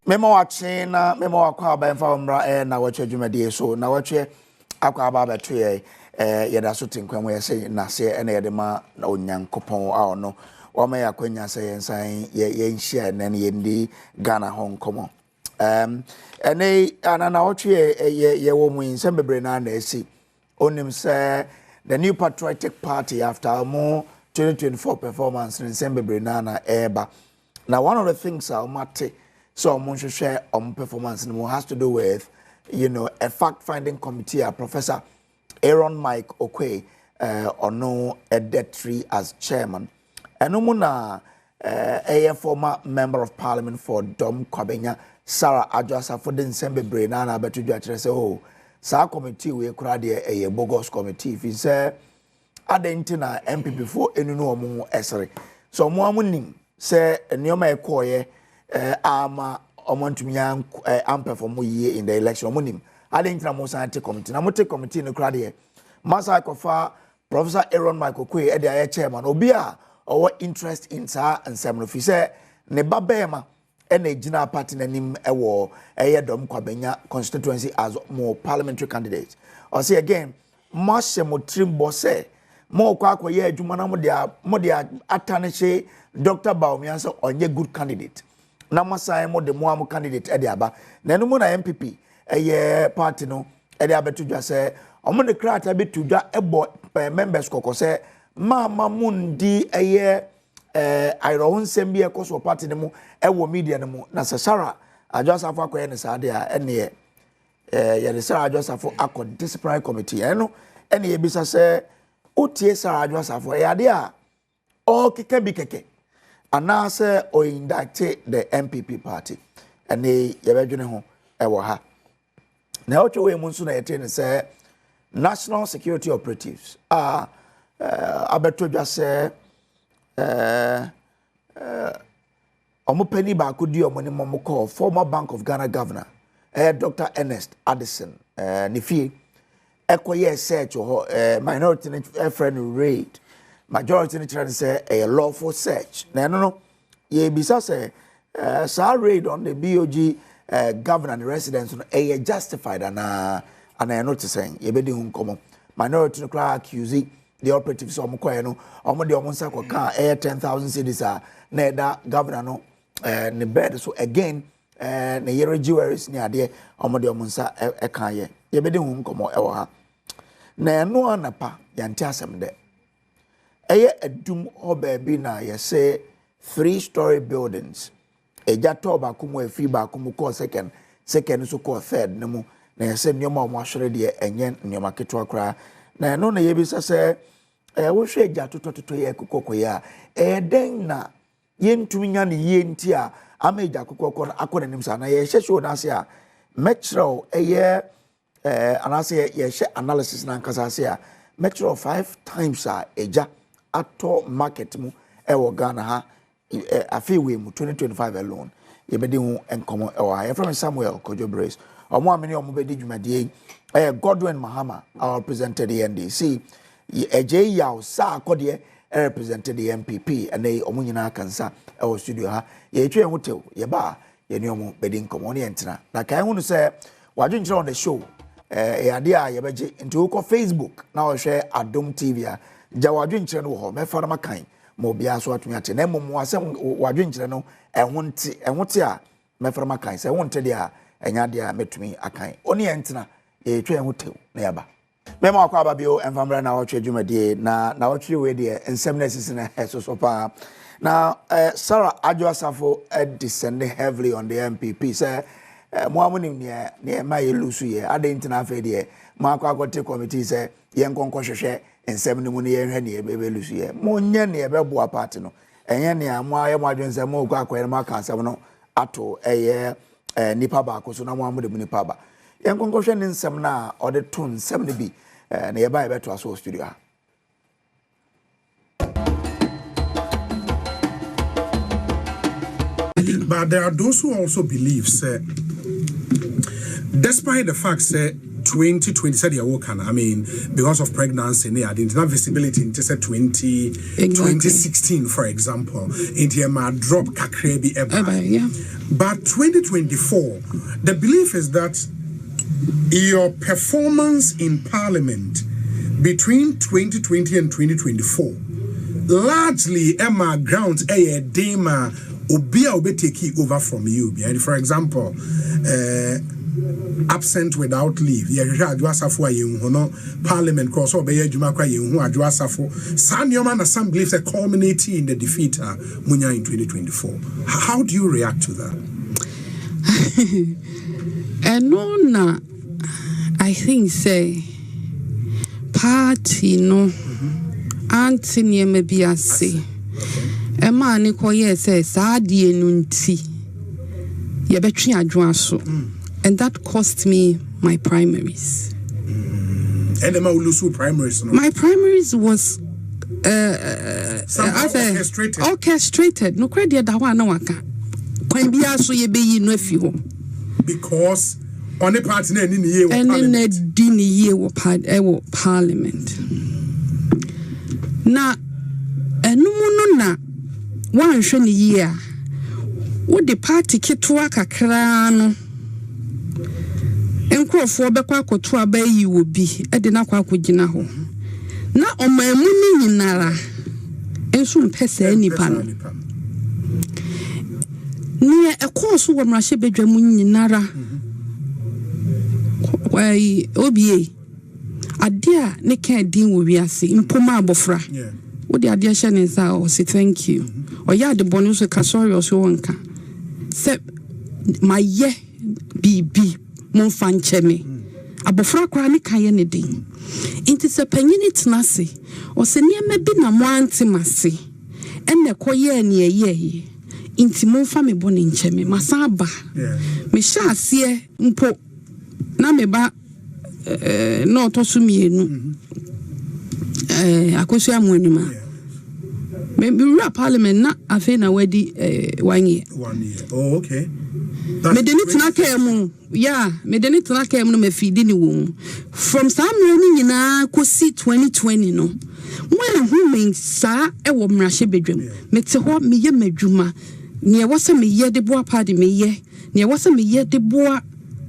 Memo watching memo akwa ba mfa umra Nnawotwe dwumadie so Nnawotwe akwa ba ba to yeda so tinkwan we say na se na yede ma na onyankopon a ono o ma yakwanya say yensan ye nhia na ne yendi Ghana Hong Kong ene Nnawotwe ye wo mu nsem bebre na na esi onim say the new patriotic party after more 2024 performance nsem bebre na eba. Now one of the things I mate so I'm to share on performance and has to do with, a fact-finding committee, Professor Nnawotwe Yi, or no Edetri as chairman. And Umuna, a former member of parliament for Dom Kwabenya, Sarah Adjosa for the Nsembe Brenana, but to say, oh, Sa committee we crowd a bogus committee. If you say, Adentina MP before any no more essay. So, Mwamunim say, Nyoma Ekoye. Ama omontumi amperform ye in the election monim adentina mo scientific committee na mo take committee no krade ye masa kofa Professor Nnawotwe Yi e dey chairman obi a owo interest in sa nsem no fi say ne babema e na gina party nanim e wo Dom Kwabenya constituency as more parliamentary candidate or say again mashe mo trimbo say mo kwa akoye adwuma na mo de atane Dr. Baumia so onye good candidate na masai mo de mo candidate e de aba na no mo na MPP party no e de abetudwa se omo de krata betudwa ebo members kokose mama mundi ayro hunsem bi ekoso party ne mo e wo media ne mo na Sarah Adjosa for akoye ne sade a ene ye de Sarah Adjosa for akọ disciplinary committee eno ene ye bisa se otie Sarah Adjosa for ya de a o keke bi keke anase o indicate the MPP party and yebedwene ho ewo ha na Nnawotwe mu nso na yete say national security operatives abetodwa say omopani ba ko di omoni momo call former Bank of Ghana governor Dr. Ernest Addison ne fie ekoye search ho minority friend raid majority ni try to say a lawful search. No. Ye bisa say raid on the BOG governor and residents a justified and I notice saying ye be di hunkomo. Minority no cry accuse the operatives of Mokoeno or the omonsa kwa 10,000 cedis na da governor no ne bed so again ne yere jewelries ni ade omode omonsa e kan ye be di hunkomo e wo ha. Na no anapa yante asem de edum obabi na ye say 3-story buildings ejato ba kumu efi ba kumu ko second so ko third nemu na ye say nyoma o mahwere de enye nyoma keto akra na no na ye bi say wo hwe ejato toto ye kokoko ya den na ye ntumi nya ne ye nti a ama eja kokoko akọ nanim sa na ye hye show na ase a metro anase ye hye analysis na nkasa ase a metro 5 times a eja ato market mu ewo Ghana ha afiwe mu 2025 alone ye bedi hu enkomo ewo ha from Samuel Kojo Brace omo ameni omo bedi dwumadie Godwin Mahama our represented the NDC eje yaw sa akode represented the MPP and they omo nyina kansa ewo studio ha ye twe hu tew ye ba ye ne omo bedi nkomo ne entina na kai hu no say wadwenkyere on the show ade a ye beje into ko Facebook na o hwe Adom TV a jawadwenkyere no ho me fara makan mo bia so atumi ate na mmom asem wadwenkyere no ehonte a me fara makan se wonte de a enya de a metumi akan oni entina e twa ehotew na yaba me ma akwa babio emfamra na Nnawotwe dwumadie na Nnawotwe we de ensem na sisi na so pa na Sarah Adjosa for descending heavily on the MPP say moamunim ne ma ye lusu ye adentina afa de ma akwa take committee say ye nkonko hwehwe ensem ne mu ne ye hwe ne ebe lusu ye mo nye ne ebe boa party no enye ne amo aye mo adwensem mo kwa akwere ma ka nsem no ato nipa ba ko so na mo amode mu nipa ba ye nkonko hwe ne nsem na ode to nsem ne bi na ye ba ebe to aso studio ha. But there are those who also believe, despite the fact that 2020 said I mean, because of pregnancy, I didn't have visibility into 2016, for example. Into my drop kakrebi eba. Yeah. But 2024, the belief is that your performance in Parliament between 2020 and 2024 largely Emma grounds a dema obia obe take over from you. And for example, absent without leave. Parliament cross over Sanyoman Assembly is culminating in the defeat Munya in 2024. How do you react to that? And no, I think say party no Anthony Mebiasi. Emma Nikoye says Sadi Nunti Yabetri Adwaso. And that cost me my primaries. And Emma Ulusu primaries. No? My primaries was orchestrated. No credit that one no waka. When be aso ye be yi no afi ho. Because on a party na ni ye wo parliament. And na di ni ye wo parliament. Na enumu no na wan hwe ni ye a wo de party ketwa kakra no enkrofo bekwa akoto abayi wo bi e de na kwa akogina ho na omamu ni nyinara enso mpesa nipa no ni e course wo mrahye bedwa mu nyinara kwai obie ade a ne ka din wo wiase mpoma abofra wo de ade hye ne sa o say thank you o ya de bonu so ka sorry o so wonka se maye bibi mon fancheme abofra kwa ne kan ye ne din inti se panyini tenase o se niema bi na mo antemase enne koye ne ye inti mon fa me bone ncheme masaba me sha ase mpo na me ba no to so mienu akosu amonima me rap parliament na afi na wadi 1 year. Oh, okay. Me deni tena kemu yeah me deni tena kemu no me feed ni wo from some ni nyina kosi 2020 no when who mean sa e wo mrahye bedwam me te ho me ye madwuma ne e wo se me ye de boa party me ye ne e wo se me ye de boa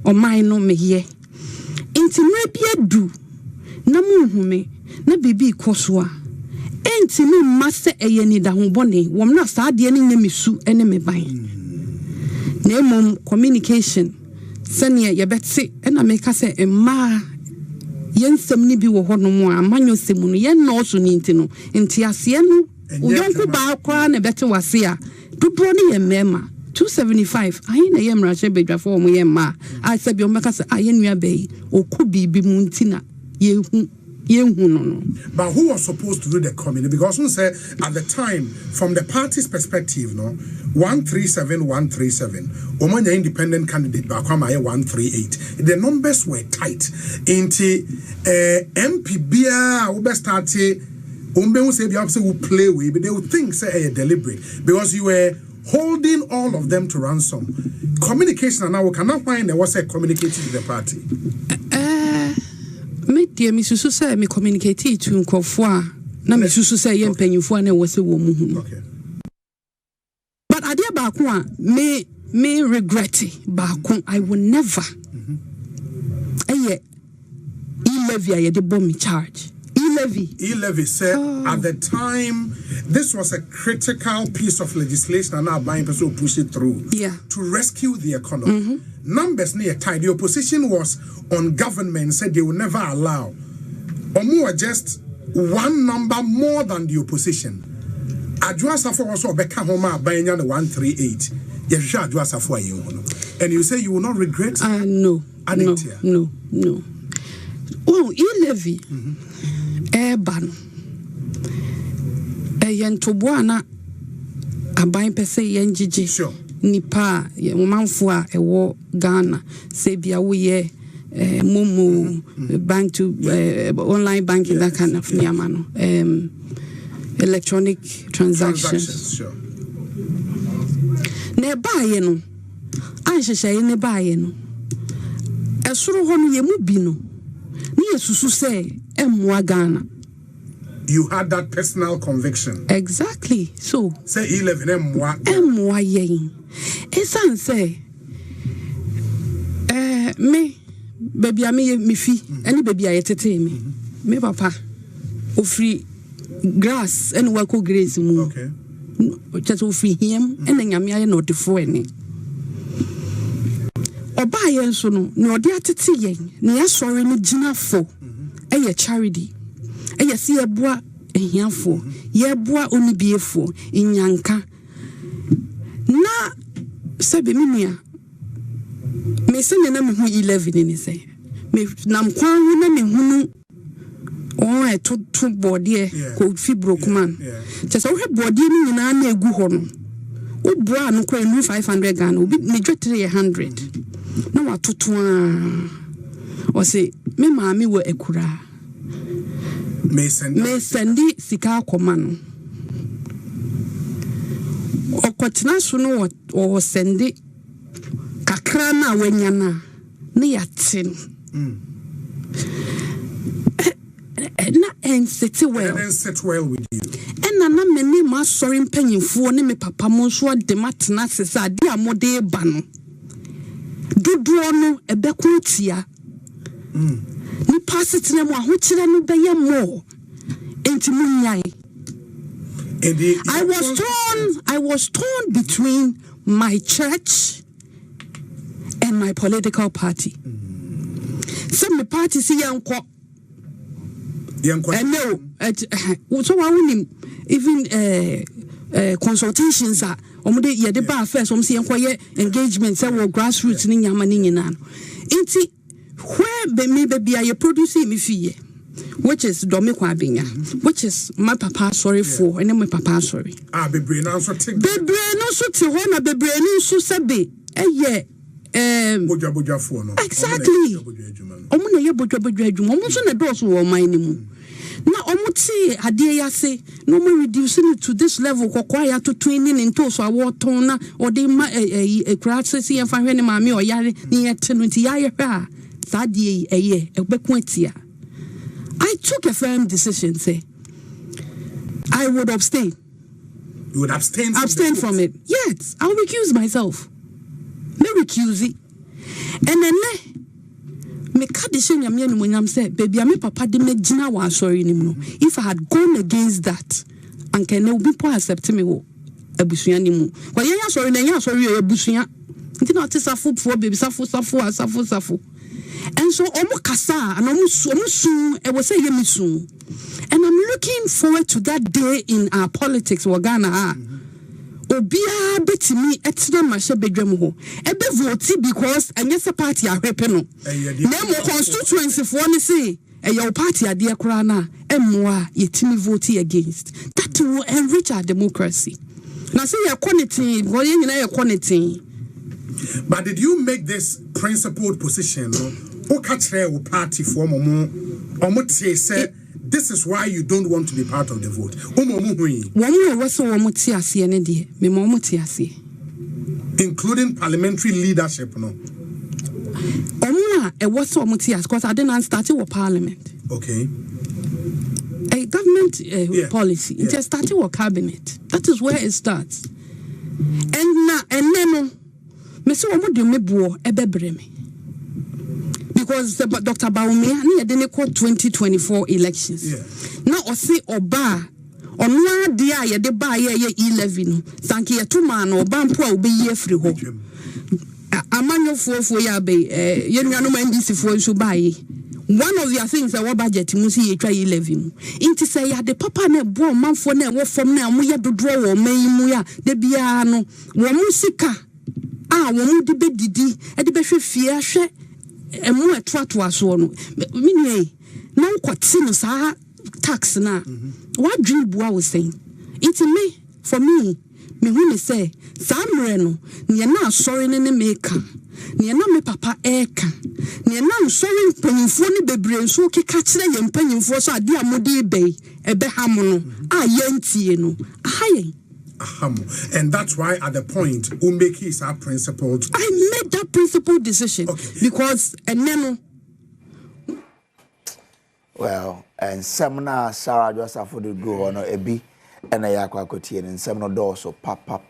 oman no me ye inti mra bia du na mu hu me na bibi koso a enti me mase eye ni da ho bone wo mna sa de ni nyamisu ene me ban Name communication. Sanya yabetse ena meka se emma yensem ni bi wo hono mo amanyo semu no yen no so ni ntino nti ase no uyonku ba akwa na bete wase a dubro ni ye mema 275 ayi na ye mrahye bedwa fo mo ye ma a se bi o meka se aye nua be oku bibi mu ntina ye hu no. But who was supposed to do the community? Because we say at the time, from the party's perspective, 137. Omanya independent candidate Bakwama 138. The numbers were tight. Inti MPBA ube starte umbe who say will play with, but they would think say deliberate because you were holding all of them to ransom. Communication and now we cannot find there was a communication to the party. Me dear me susu say me communicate to nkofo a na me susu say ye mpanyimfo na wo se wo mu hu. Okay. But ade ba ko a me regret ba ko I will never. E-levy a ye de bomb charge. E-levy said at the time this was a critical piece of legislation and now buying person push it through to rescue the economy. Numbers near tied. The opposition was on government said they will never allow or more just one number more than the opposition. Adwasafo also beka homa buying the 138. And you say you will not regret? No. Oh, e-levy. Ban yentoboana aban pese yenjiji nipa womanfo a ewo Ghana se bia wo ye momo bank to online banking that kind of nyama no electronic transactions ne baye no anhyehyeye ne baye no esoro ho no ye mu bi no ni yesusu say emwa Ghana. You had that personal conviction. Exactly. So say 11 emwa yen. Esan say me baby me fi any baby ayetete me papa ofri grass and wako grace mu. Okay. Just ofri him and nyame aye no defo ene. Oba yen so no na ode atete yen na yasori no ginafo eye charity eye se eboa ehiafo ye boa onibiefo inyanka na sebe minua me se na me hu 11 ni say me nam kwan hu na me hunu on to body ko fibrokuman just wo body ni nyina na egu ho no wo boa no kwa 500 Ghana obi me dwetre 100 na watoto o say me maami wo ekura me sendi sika akoma no okotena so no o sendi kakra na wanya na ne yate na sit well with you na me ni ma sorry mpanyimfo ne me papa mo so de matena sesa ade amode ba no dodo no ebeko tia ni pass na mo ahokyere no be ye mo enti munyai. I was torn between my church and my political party. Some party see yanko no so I even consultations are omude ye de ba first om see yanko ye engagement say wo grassroots ni nyama ni nyina enti where be me be bia ye producing me fie which is Domi Kwabenya, which is my papa sorry for, and then my papa sorry. Bebre no so take. Bebre no so te hona bebre no so sabe. Boja for no. Exactly. Omo na ye boja adwuma. Omo so na dose wo man ni mu. Na omo ti ade ya se no mo reducing it to this level kokwa ya to twinning into so awoton na or dey ma crisis e fa hwe ne ma me o yare ni ye te no ti ya ye hwa sa de eye ebekun atia. I took a firm decision, say, I would abstain. You would abstain from it? Yes, I'll recuse myself. Me recuse it. And then, me kadishin yamye when I'm say, baby, me papa de me jina wa sorry anymore. If I had gone against that, and can no people accept me wo abusuya ni mu. Kwa yanya sorry na yanya sorry abusuya. Nti na ati safu for baby safu. And so omo kasa and omo soon I was say yemisu. And I'm looking forward to that day in our politics Ghana. Obia betimi etina mashe bedwam ho. Ebe vote because anyesa party ahwepe no. Na mo constituency for ne say your party ade akra na emmoa yetimi vote against. That will enrich our democracy. Na say your quality, go yen na your quality. But did you make this principled position? Who catch her party for Momo say this is why you don't want to be part of the vote. Including parliamentary leadership, no? Because I didn't start with parliament. Okay. A government policy. It just started with cabinet. That is where it starts. And then because Dr. Baumia ni yedene ko 2024 elections. Now osi oba onwa dia yede ba ye 11 sanki yetuma na oba mpo a obe ye free ho. Amanyo fofo ya be yenwanu mandisi fo nso ba ye. One of their things our budget musi ye try 11. Inti say ya de papa na bo manfo na wo fom na mo ye dodro wo man mu ya de bia no wo musika wo mu de bedidi e de behwe fie ahwe emu etrato aso no minye na nkwati no sa tax na what dream bua was saying it me for me hu me say samre no ne na sorry ne meka ne na me papa eka ne na sorry mpanyimfo ne bebre nso keka kire ye mpanyimfo so ade amode be ebe ham no ayentie no ahayen. And that's why at the point Umeki is our principled. I made that principled decision because and then Well, and seminar Sarah Joseph for the go on a B and a yakwakotian and seminar doors papa.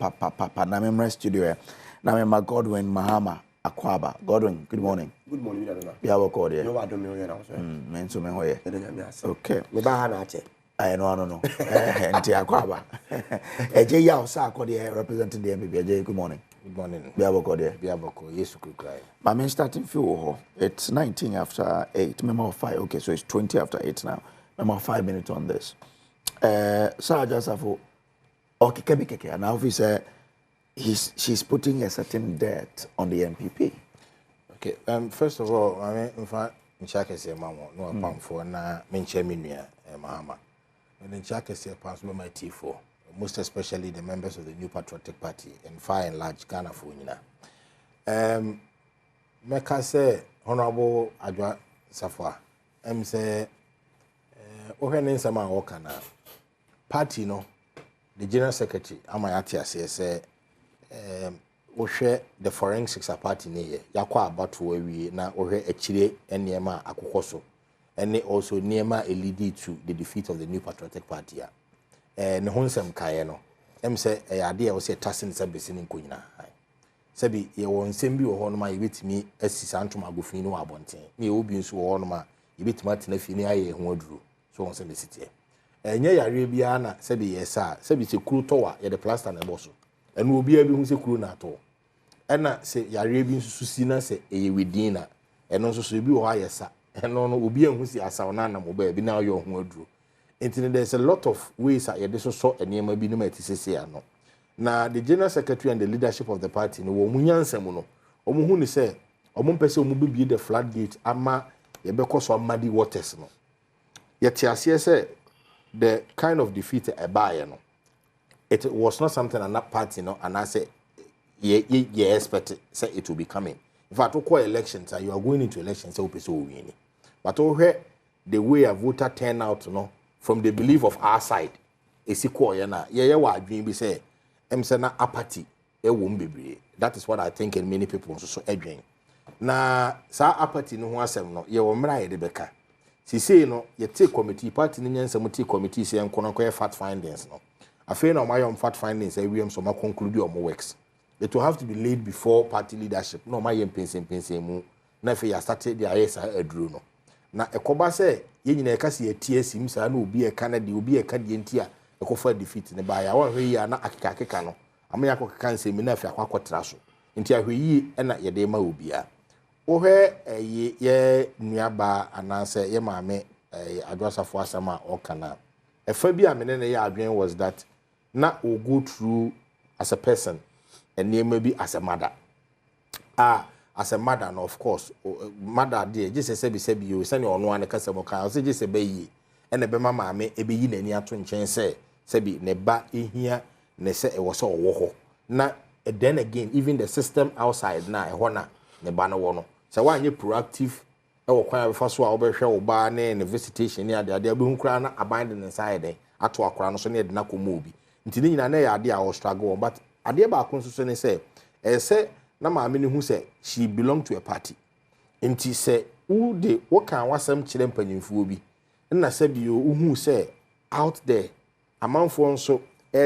Namemra studio. Namema Godwin Mahama Akwaba. Godwin, good morning. Good morning, you have a call here. No, I don't know. Okay. I know. Enti Akwaba. Eje ya osa akodi representing the MPP. Good morning. Good morning. Biaboko there. Biaboko, yes, you could cry. My main starting fuel. It's 19 after 8. Remember 5. Okay, so it's 20 after 8 now. Remember 5 minutes on this. Sarah Josafo. Okay, Kebikeke. And now officer, she's putting a certain debt on the MPP. Okay. First of all, I mean, in fact, Nchake say mama no apam for na menche minua Mahama. When Nchake say pass me my T4. Most especially the members of the New Patriotic Party and far and large Ghana for nyina. Meka say Honorable Adwa Safwa. Say ohene nsama woka na party no the General Secretary Amayati say ohwe the forensics party ne yakwa abato awie na ohwe akire enema akokoso ene also niema lead to the defeat of the New Patriotic Party. Ne honsem kae no say ade e wo se tasin sabesi ne nkonyina sabi ye won nsem bi wo ho no ma yebetimi asisa antom agofin no abonten ne ye obi nso wo ho no ma yebetimi atena fi ne aye ho aduro so won se mesitie enye yare bia na sabi ye sa sabi se kuru towa ye de plaster na boso ene obi abi hu se kuru na to ena se yare bi nso susi na se eye wedin na eno nso so bi wo ha ye sa eno no obi ahu si asaw na na mo ba bi na aye ho aduro. There's a lot of ways that you so enema bi no matisese ano. Na the General Secretary and the leadership of the party no wo munyansam no. Omo hu ni say omo pese omo bibie the floodgate ama ye beko so muddy waters no. Ye tiase say the kind of defeat ebaye no. It was not something and that party no and I say ye expect say it will be coming. In fact, we call elections you are going into elections say opese o win. But the way a voter turn out no from the belief of our side esiko ye na ye wa adwen bi say say na apathy e wo mbebre. That is what I think and many people so adwen na sa apathy no ho asem no ye wo mra ye de beka sisi no ye take committee party ni nyansam take committee say enkono ko fact findings no afi na my fact findings e wiem so ma conclude your works. It will have to be laid before party leadership no my pensen mu na fe ya started the IS adru no na ekoba say ye nyina ekase ye tie sim sa na obi e Canada obi e ka die ntia ekofa defeat ne ba ya wa hwe yi na akeka no amya akokeka nsem na afi akwakotra so ntia hwe yi na ye de ma obi a wo hwe ye nuaba ananse ye maame adwasafo asama okana efa bi amene ne ye adwen was that na o go through as a person and name be as a mother as a mother, no, of course, mother dear, just as sabi you send your one customer can say just a baby and a bema me a be in any atun chain say sabi ne ba in here ne say it was all woho. Na then again, even the system outside na hona ne bana wono. So why you proactive or quite first wa obe share oba ne and visitation near the idea be na abandon inside ato akra no so ne de na komobi. Nti ni nyina na ya ade a wo struggle but ade ba kon so ne say say na maame ne hu say she belong to a party enti say who de what kan wasam kire mpanyimfo bi na say bi o hu say out there amanfo nso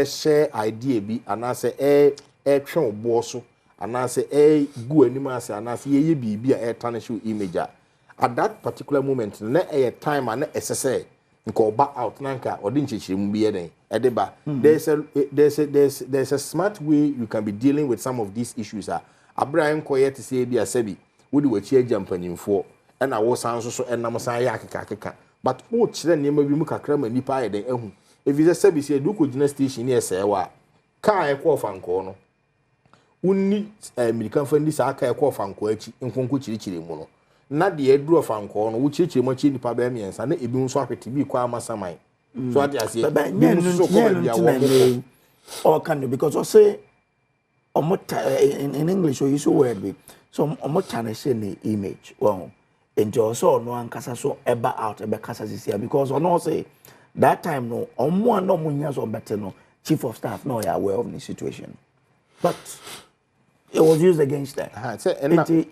share idea bi anase twen obo so anase gu anim ase anase ye bibia tarnish image at that particular moment na time and say nko ba out nanka odi nchechiremu bi eden edeba there's a smart way you can be dealing with some of these issues Abraham koye to say bi asabi wodi wachi agya mpanyimfo na wo san so enam san ya akeka but wo kire nema bi mu kakra ma nipa ayeden ehu evize sabi say du ko gina station ne esewa ka ekwo fanko no unni American fan di sa ka ekwo fanko achi nkonko chirichiri mu no na de eduro fanko no wo chirichiri mo chi nipa ba miensa na ebi nso ahwete bi kwa amasaman so ade ase bi nso ko ba bia wo or can because I say in English, or you so word so the image. Well, enjoy so no one casa so ever out ever casa this year because on all say that time no one no munyas or better no chief of staff no are aware of the situation. But it was used against them.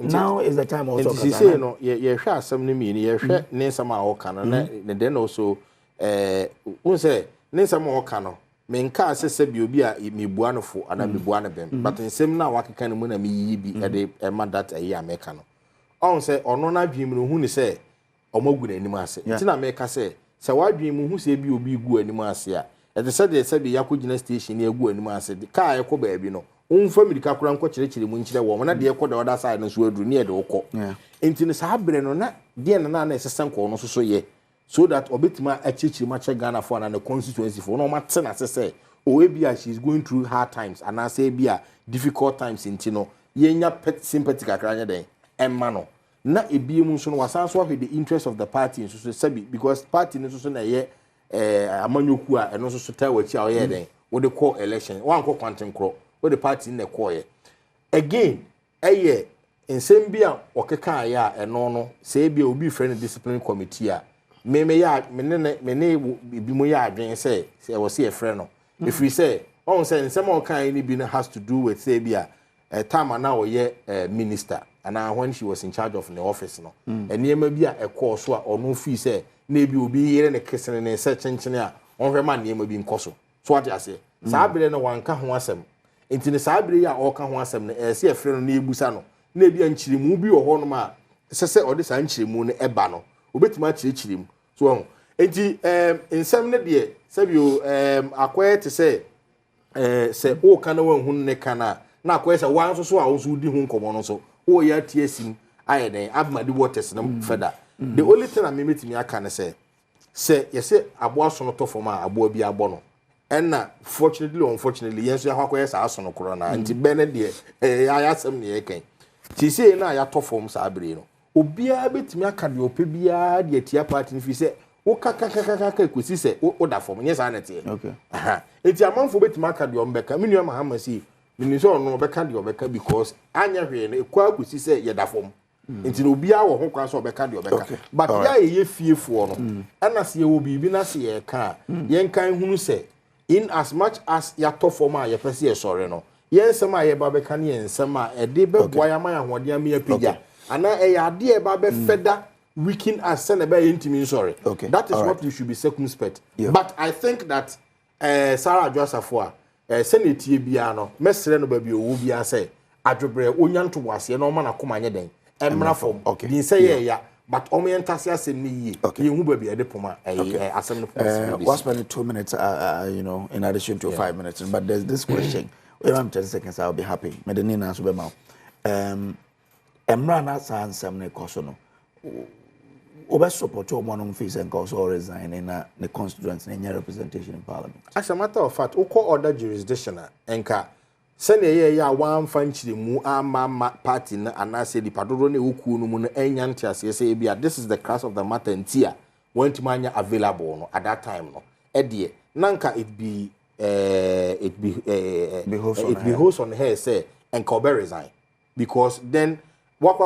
Now is the time also. She say no, you share some mean, you share name some our canon, and then also, who say, name some more canon. Men car says, you be a me buano for, and I be buana bem. But in same now, what can when me be a man that a year mecano. On say, or no, I dream who say, or more good anymore. Tina make us say, so why dream who say you be good anymore? At the Saturday, said the Yakujina station near good anymore. Said the car, I could baby no. Family kakura nko chirechiri mu nchire wo na de ekọ the other side no so aduru ne de okọ enti ne sabre no na de na na esesen ko no so ye so that obetima achichiri ma che Ghana for na the constituency for no mate na say o ebia she is going through hard times and I say bia difficult times enti no yenya sympathy kakra nya den emma no na ebie mu so no wasan so the interest of the party so sabi because party no so na ye amanyoku a eno so tawachi a ye den wo de call election wan ko kwanten kro with the party in the choir. Again, a year in Sambia or Kakaya and no, say be will be friend discipline committee. Mene be moya again say I was see a friend. If we say, oh, say some more kind been has to do with Sabia, a time and now a minister, and now when she was in charge of the office, no, and near maybe a course or no fee say, maybe will be here in a kissing and a search engineer on her man name will be in Koso. So what I say, Sabri no one can want some. Into the Sabri ya or can want some, see a friend near Busano. Maybe anchiri mu bi wo ho no ma sese odi sa anchiri mu ne eba no obetima chirichiri mu so enti nsem ne de sabio akoye te se se o kana wan hu ne kana na akoye se wan so a wo so di hu nkomo no so o ya tie sim ayeden abmadi waters no feda the only thing I memetimi aka ne se yese abo so no to form a abo bi abo no enna fortunately or unfortunately yenso ya akoye sa aso no kro na enti bene de ayasem ne yekan ti say na ya to form sa abre no obia betimi aka de ope bia de atia party ni fi say wo kaka kwesi say wo da form nyesa na tie okay aha enti amanfo betimi aka de ombeka menu amahama si menu so no obeka de obeka because anya hwe na ekwa kwesi say ye da form enti no obia wo ho kwa so obeka de obeka but ya ye fiefo no ana se ye wo bibi na se ye ka ye nkan hunu say in as much as ya to form a ye pese ye sore no yensem a ye ba be kan yensem a e de be boya man ahode am ya pija ana e ya de e ba be feda weaken as se na be intimi sorry that is what you should be circumspect but I think that Sarah Josafo senate bia no mesre no ba bi owu bia say adwobre onyanto wase no ma na koma nye den emra fom din say ye ya but omentase asem ni yi ye hu ba bi e de poma asem no we're spending 2 minutes you know in addition to 5 minutes but there's this question. Wait 10 seconds, I'll be happy. Medina Subema. Emra na sansam ne kosono. Obe support your one on fees and cost or resign in the constituency in your representation in parliament. As a matter of fact, Oko other jurisdiction enka send a ya one fanchi mu ama party and I say the padrone uku no mun enyantia say bia this is the class of the matter and tia went mania available no at that time no. Edie nanka it be it behoves on her say and Kobe resign because then what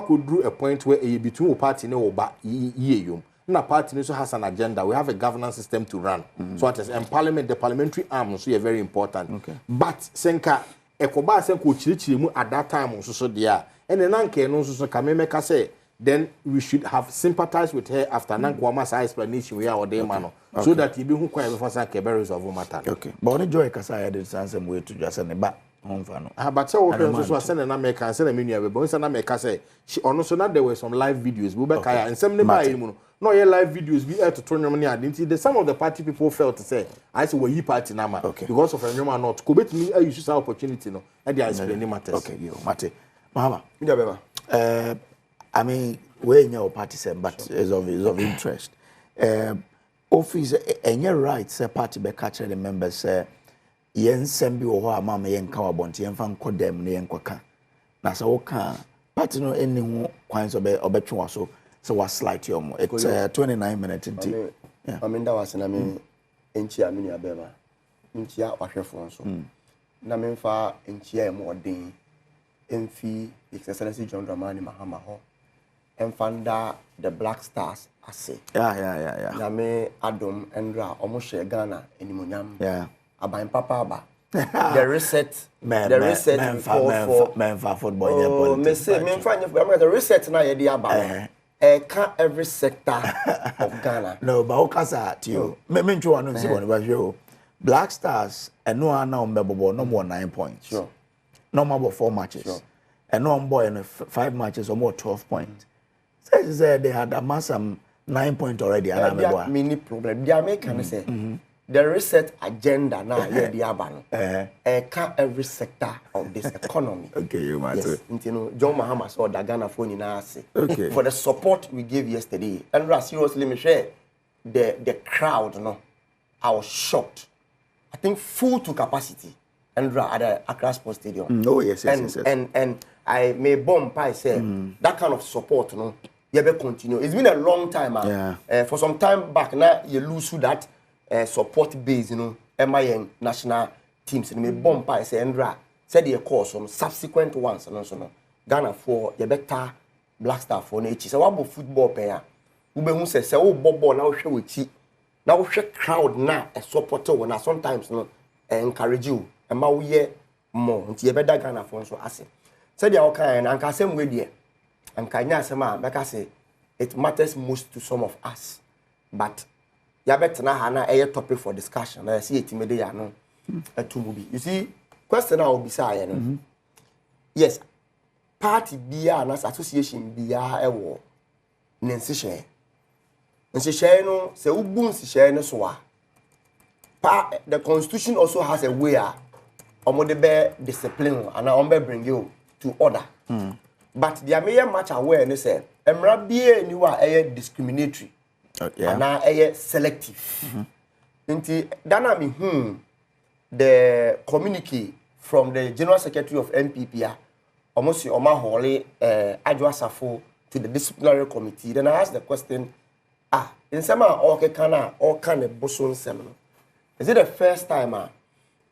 could do a point where a between party no ba yum na party also has an agenda. We have a governance system to run so it is and parliament the parliamentary arm so very important but senka ekoba senko chirichiri mu at that time so there and then nanka no so kamemeka say then we should have sympathized with her after Nankwama's explanation we are ordained so that you be who quite before say Keberis of matter. Okay. But only joy Kasaya did some way to just send it back home for no. But so also send an American send a menu but send America say she also not there were some live videos Bubakaya and some no your live videos be to turn your money identity some of the party people felt to say I say we party nama because of a normal not could bet me you should have opportunity no and they explain matters. Okay, you Mate. Mahama. I mean, we're in your party, but is of interest. Office, and your rights, party by catching the members, say, yen sembi or mamma yen cowabont, yen fan condemn the enquaka. Nasa oka, party no any kinds of a so was slight yom. It's 29 minutes. I mean, that was an I mean, Enchia Minia Bema, Enchia Washerfonso. Naminfa, Enchia more ding, Enfi, Excellency John Dramani Mahama. And found the Black Stars ase. Yeah. Na me Adom Endra almost share Ghana any munyam. Yeah. Abain papa ba the reset for football. Oh, me say me find the reset na ye dey aba. Can every sector of Ghana. No, but okasa to you. Me ntwe one nsi one ba hwe. Black Stars eno ana ombebo no more 9 points. Sure. No more 4 matches. Sure. And no boy in 5 matches or more 12 points. Say they had amassed some 9 points already. And I'm mini problem. The American say the reset agenda now here the Abano. Can every sector of this economy. Okay, you might. Yes, you know, John Mahama saw the Ghana phone in our okay. For the support we gave yesterday. And seriously, me share the crowd. No, I was shocked. I think full to capacity. And at the Accra Sports Stadium. Oh yes, yes. And I may bomb pie say that kind of support, you know, you better continue. It's been a long time, for some time back now, you lose that support base, you know, MIN national teams. And may bomb pie say Andra said you call some subsequent ones, and also no Ghana for you better Black Star for nature. So what about football player? Ube who say oh bobo now show with you. Now show crowd now a supporter when sometimes you know encourage you. And ma we more nti ye beda Ghana for so ase said the okan and asem we there and kanya asem a make say it matters most to some of us but ya betena ha na a topic for discussion na see etimede ya no etu bi you see question na obisa ya no yes party bia na association bia ewo nensihye no se ubu nsihye no so a the constitution also has a way omode be discipline and ombe bring you to order. But the mayor much aware and say emra bia ni wa discriminatory and na selective. Nti dana mi the communique from the general secretary of NPP almost oma hole Adwa Safo to the disciplinary committee. Then I asked the question in some okay kana or can a boson seminar. Is it the first time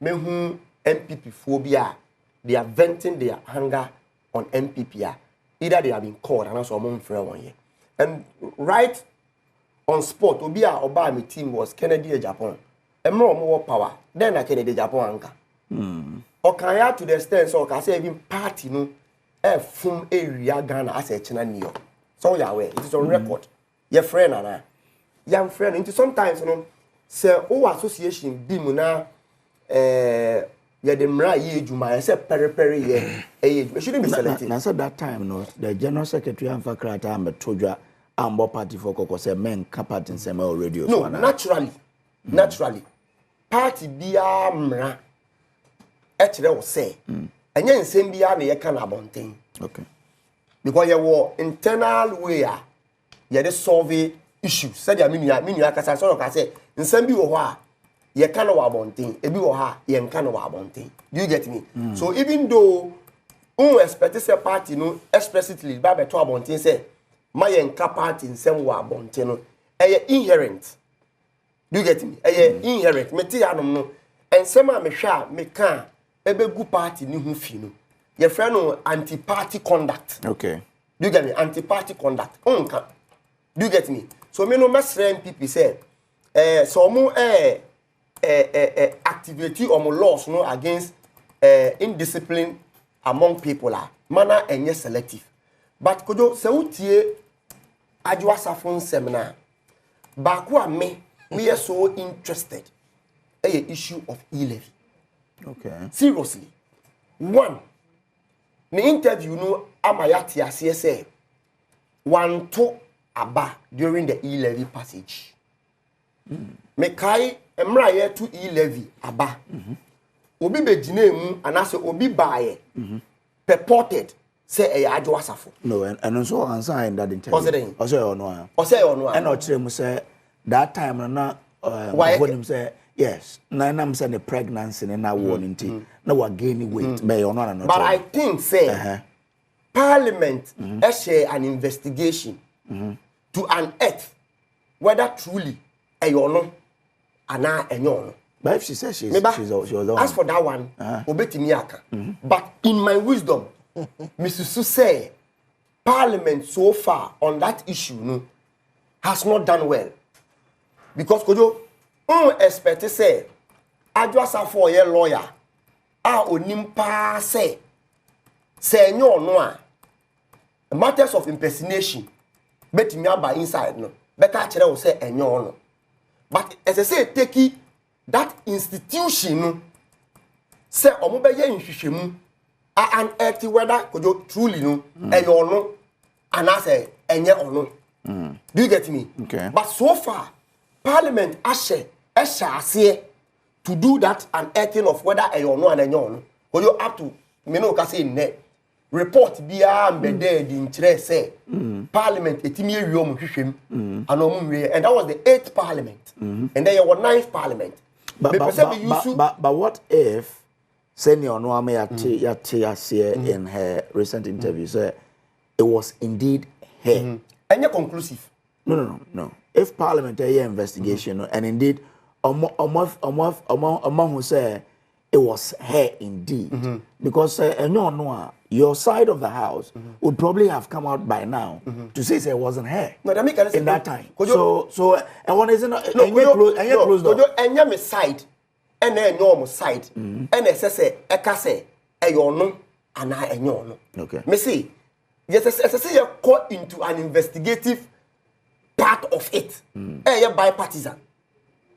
me who MPP phobia they are venting their anger on MPP? Either they have been called and also among friend 1 year. And right on spot, Obia Oba my team was Kennedy Japan. And more power. Then I Kennedy Japan anchor. Or can I to the extent so can say even party no from area Ghana as a China New York. So yeah, it is on record. Your friend and young friend into sometimes you know. Say o association bi mu na ye de mra ye ejuma say periperi ye it shouldn't be selective. Na that time no the general secretary and fakrata am todwa ambo party for koko say men party in sema radio. No, naturally party bia mra e kire wo say enye nsem bia na ye kan abonten. Okay. Because ye wo internal way ye de solve issues. Said ya minu akasa so ka say nsem bi wo ho a ye kan wa abonten ebi wo ha ye nkan wa abonten. Do you get me? So even though expect say party no explicitly ba beto abonten say ma ye nka party nsem wa abonten no inherent. Do you get me? Inherent. Me ti anom no ensem a me hwa me kan ebegu party ni hu fi no ye friend no anti-party conduct. Okay. Do you get me? Anti-party conduct. Do you get me? So me no mesre MPP say so mo activity or mo laws no against indiscipline among people manner enye selective. But kojo se utie Adwa Safo seminar ba ko me are so interested issue of e-levy. Okay. Seriously. One, the interview no amayati asese one to aba during the e-levy passage. Me kai emra ye to e-levy aba. Obi bejine mu anase obi baaye. Purported say Adwa Safo. No, and also answer in that interview. Also no. And o kire mu say that time na him say yes, na am say the pregnancy na warning na wa gain weight be ono na. But I think say Parliament share an investigation to unearth whether truly ayono ana enyo. But if she says she was the one. As for that one, obetimi aka. But in my wisdom, Mrs. Su say Parliament so far on that issue has not done well. Because kojo expect say Adwa Safo ye lawyer onimpa say enyo no a matters of impersonation betimi aba inside no beka kire wo say enyo no but as I say take that institution no say omo be ye nhwehwemu an earth whether kojo truly no enyo no and I say enye ono. Do you get me? Okay. But so far parliament ashe to do that and earthing of whether enyo no and enyo no kojo up to me no ka say net report bia mbede di nkyere say parliament etimi ewie omo hwehwem and omo wie and that was the 8th parliament and then there was 9th parliament but what if senior no am in her recent interview say it was indeed her and conclusive no if parliament investigation and indeed who say it was her indeed because your side of the house would probably have come out by now to say it wasn't her in that time. So and one isn't close door. Enya me side and enyo side and say eka say eyo no ana enyo no. Okay. Me see yes say you call into an investigative part of it. Bipartisan.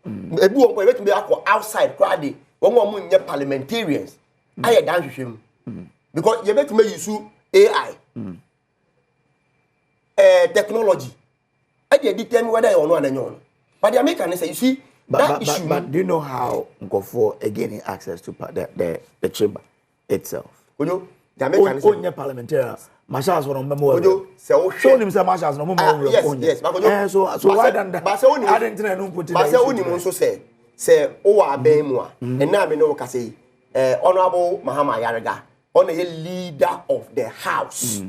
Ebu on wait me outside crowd one parliamentarians I dance with him because you bet me use AI technology I determine whether you know and you but the American say you see that issue but do you know how go for gaining access to the chamber itself the American say parliamentarians marshals for memo show him say marshals no memo yes so why don't I didn't know put it but say only also say o aben mu a na me no ka say honorable Mahama Yarega on a leader of the house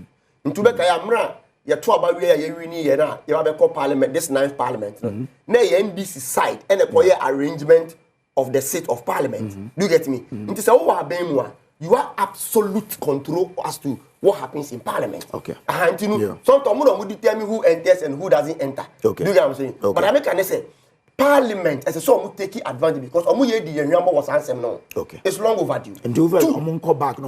ntube ka ya mra ye to abawe ya yewini ye na ye ba be parliament this 9th parliament na ye NDC side and a arrangement of the seat of parliament do you get me nti say o aben mu a you have absolute control as to what happens in parliament. Okay. And you know, sometimes no determine who enters and who doesn't enter. Okay. Do you get what I'm saying? Okay. But I make say parliament as a so taking advantage because omu ye di yenwambo was answer no. Okay. It's long overdue. And do you come back?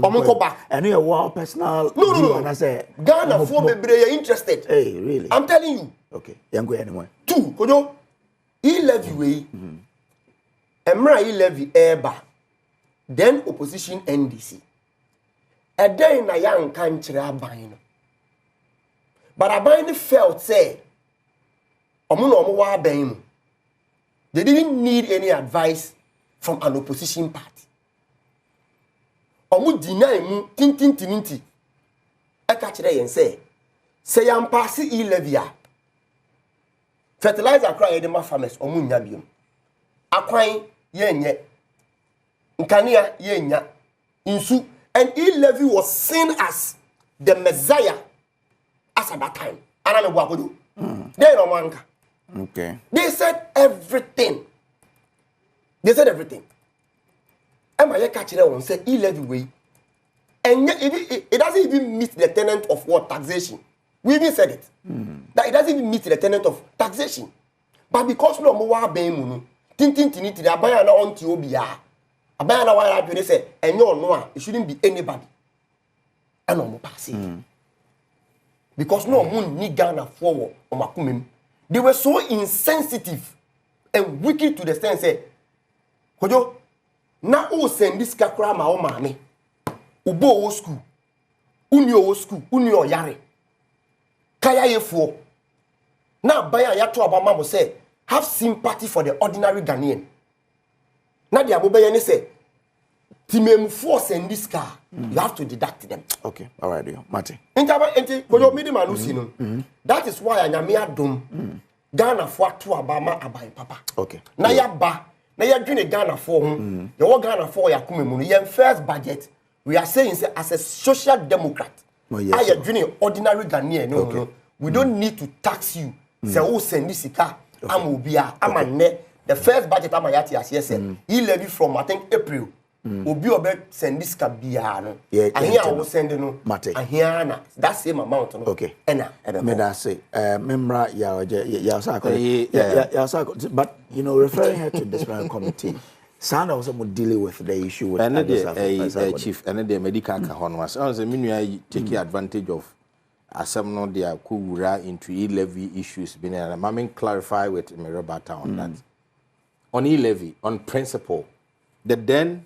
And you are personal. No. And I say Ghana for bebre you interested. Hey, really? I'm telling you. Okay. You go anywhere. 2, kojo. He levy way. Emra he levy eba. Then opposition NDC. A day na young country abain. But abain felt say omuno wa abain. They didn't need any advice from an opposition party. Omu deny mu tinti. Eka kire yen say yam pass e-levy. Fertilizer cry edema farmers omu nya biom. Akwan yenye. Nkania yenya. Insu and e-levy was seen as the Messiah as at that time. And I'm a wagodo. They don't want. Okay. They said everything. Am I catching on say e-levy way? And it doesn't even meet the tenet of what taxation. We even said it. That it doesn't even meet the tenet of taxation. But because no more being tinti abaya na on obia. Abaya na why I say and no it shouldn't be anybody. And no more passing. Because no moon ni Ghana forward or makumim. They were so insensitive and wicked to the sense say kojo na o send this kakra ma o maame ubo o school uni o yare kaya yefo na baya ya to abama mo say have sympathy for the ordinary Ghanaian na dia bobe ne say timem force in this car you have to deduct them. Okay, all right, dear. Mate. Enti kojo midi manusi no. That is why anyame adom Ghana for to abama abai papa. Okay. Na ya ba na ya dwene Ghana for ho. Ya wo Ghana for ya kumemu no. Your first budget we are saying say as a social democrat. Oh, yes, I dwene ordinary Ghanaian no. Okay. We don't need to tax you. Say who send this car am obia am ne the first budget am yati as yes he levy from I think April. Obi obe send this car bia no. And here I will send no. And here na that same amount no. Okay. Ena me that say memra ya but you know referring her to disciplinary committee sound also more dealing with the issue with a chief and the medical cahonas. I was a minu taking advantage of some no their kura into e-levy issues. Being a mammy clarify with me Roberta on that. On e-levy, on principle, the then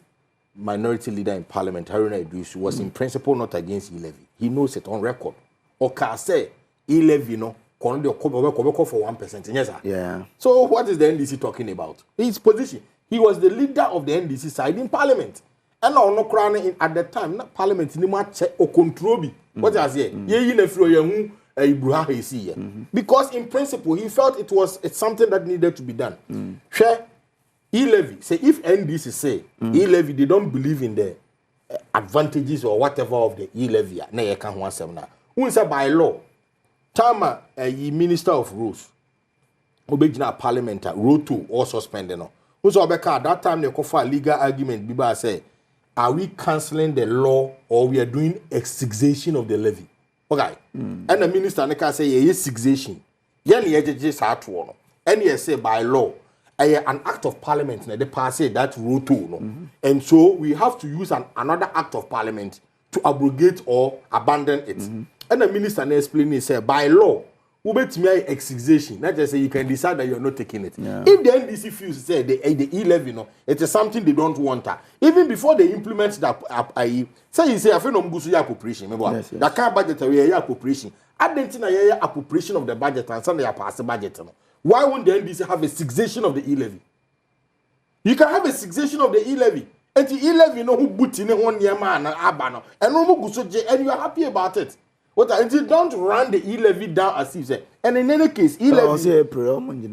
minority leader in parliament, Haruna Idris, was in principle not against e-levy. He knows it on record. Or can say e-levy no for 1%. Yes, sir. Yeah. So what is the NDC talking about? His position. He was the leader of the NDC side in parliament. And now no crown at the time, not parliament ni much or control. What I say? Ye na fro ye Ibrahim he see. Because in principle he felt it's something that needed to be done. Share e-levy. Say if NDC say e-levy, they don't believe in the advantages or whatever of the e-levy. Na ye can one sem na. Who say by law? Tama Minister of Rules. Obejina parliament road to or suspended no. Who's Obeka at that time they call for a legal argument. Biba say, are we cancelling the law or we are doing excisation of the levy? Okay. And the minister can say yes, excisation. Then he just had one. And he say by law, an act of parliament they pass that road to no. And so we have to use another act of parliament to abrogate or abandon it. And the minister explained he said by law. Ubet me excisation. Not just say you can decide that you're not taking it. Yeah. If the NDC feels say the e-levy, no, it is something they don't want. Even before they implement that, say you say I feel no mbusu appropriation. Yes. That kind of budget we appropriation. Adentina appropriation of the budget and some they pass the budget. No. Why won't the NDC have a excisation of the e-levy? You can have a excisation of the e-levy. And the e-levy no who boot in 1 year man and abano and no and you are happy about it. What I don't run the e-levy down as if say. And in any case, e-levy.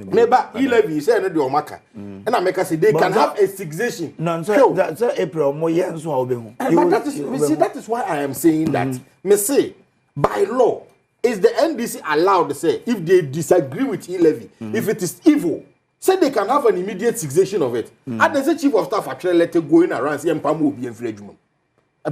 Never e-levy say no do maka. And I make say they can have a excisation. No, so that's April mo yen so obehu. But that is why I am saying that. Me say by law is the NDC allowed to say if they disagree with e-levy, if it is evil, say they can have an immediate excisation of it. And the chief of staff actually let it going around say Mpamu will be infringement.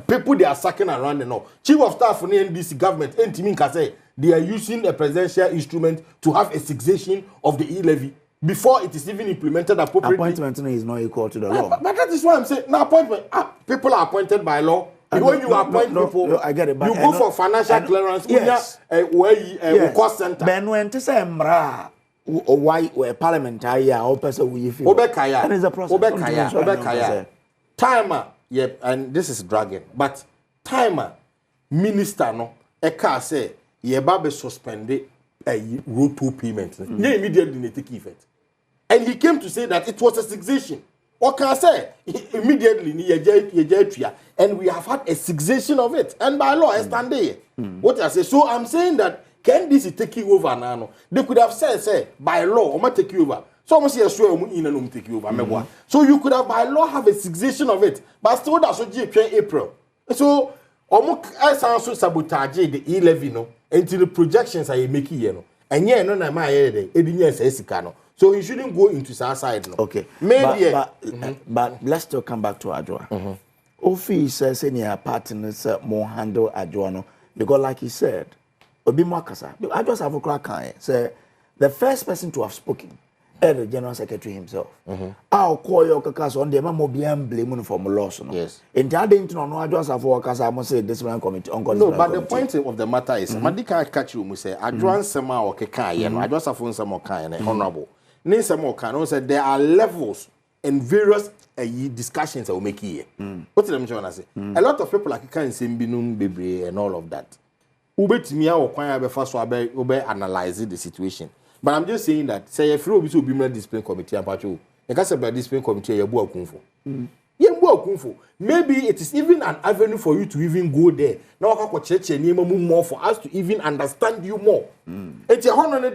People they are sucking around and all. Chief of staff from the NDC government, Ntimi can say they are using a presidential instrument to have a cessation of the e-levy before it is even implemented appropriately. Appointment is not equal to the law. But that is why I'm saying now appointment. People are appointed by law. When you appoint people, I get it, but you go for financial clearance. Yes. Where cost center. Ben when to say mra why where parliamentary or person we feel. Obekaya. And it's a process. Obekaya. Timer. Yep, and this is dragging. But timer, minister no, eka say ye babe suspended road to payment. Yeah, immediately they take effect. And he came to say that it was a cessation. Or can I say immediately and we have had a cessation of it. And by law, I stand there. What I say. So I'm saying that can this take you over now? They could have said, say, by law, I'm gonna take you over. So almost take you over. So you could have by law have a cessation of it, but still that's what April. So almost as also sabotage the e-levy no until the projections are making you know. And yeah, no na my head no. So you shouldn't go into our side no. Okay. Maybe but let's still come back to Adwoa. Ofi says senior partners more handle Adwoa no because like he said, Obi Mwakasa, Adwoa have a crack say the first person to have spoken the General Secretary himself. I'll call your caucus on the Mammo blame for loss. Yes. In that didn't know, I just have workers, I must say, discipline committee. No, but the point of the matter is, Madika catch you, say, I join some or Kaka, I just have some more kind and honorable. Name some more kind. Also, there are levels and various discussions I will make here. What did I trying to say? A lot of people like Kaka and Binum, baby, and all of that. Ube to me, I will quite first analyze the situation. But I'm just saying that say if you be a discipline committee and patrol, you can say by discipline committee you are kunfo. Maybe it is even an avenue for you to even go there. Now I can more for us to even understand you more. It's a honor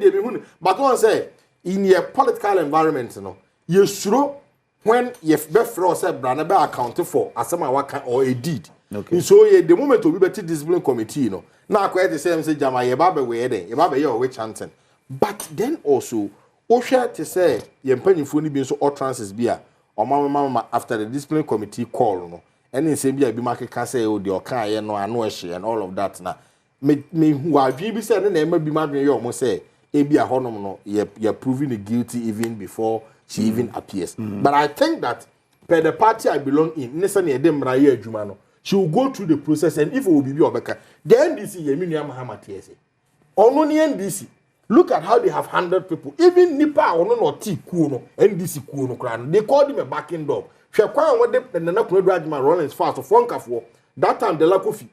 but one say in your political environment, you know, you sure when you before say brand be accounted for as some or a deed. Okay. So the moment to be better discipline committee, you know. Now quite the same say Jama ye babe we there, ye babe your way chanting. But then also, Osha to say, you penny funny being so all trances beer, or mama after the discipline committee call, no, and in same year be market can say, oh, the Okai, no, I know she and all of that. Now, me who are be said, and never be married, you almost say, be a honor, no, you're proving the guilty even before she even appears. But I think that per the party I belong in, necessarily Mraya Jumano. She will go through the process, and if it will be Obeka, the NDC, Yeminia Mahama TSA. On the NDC, look at how they have handled people. Even Nipa or T Kuno, NDC Kuno Kran, they called him a backing dog. Shakwan what they and the Nakuno Rollins fast of Fonka for that time the Lakofi.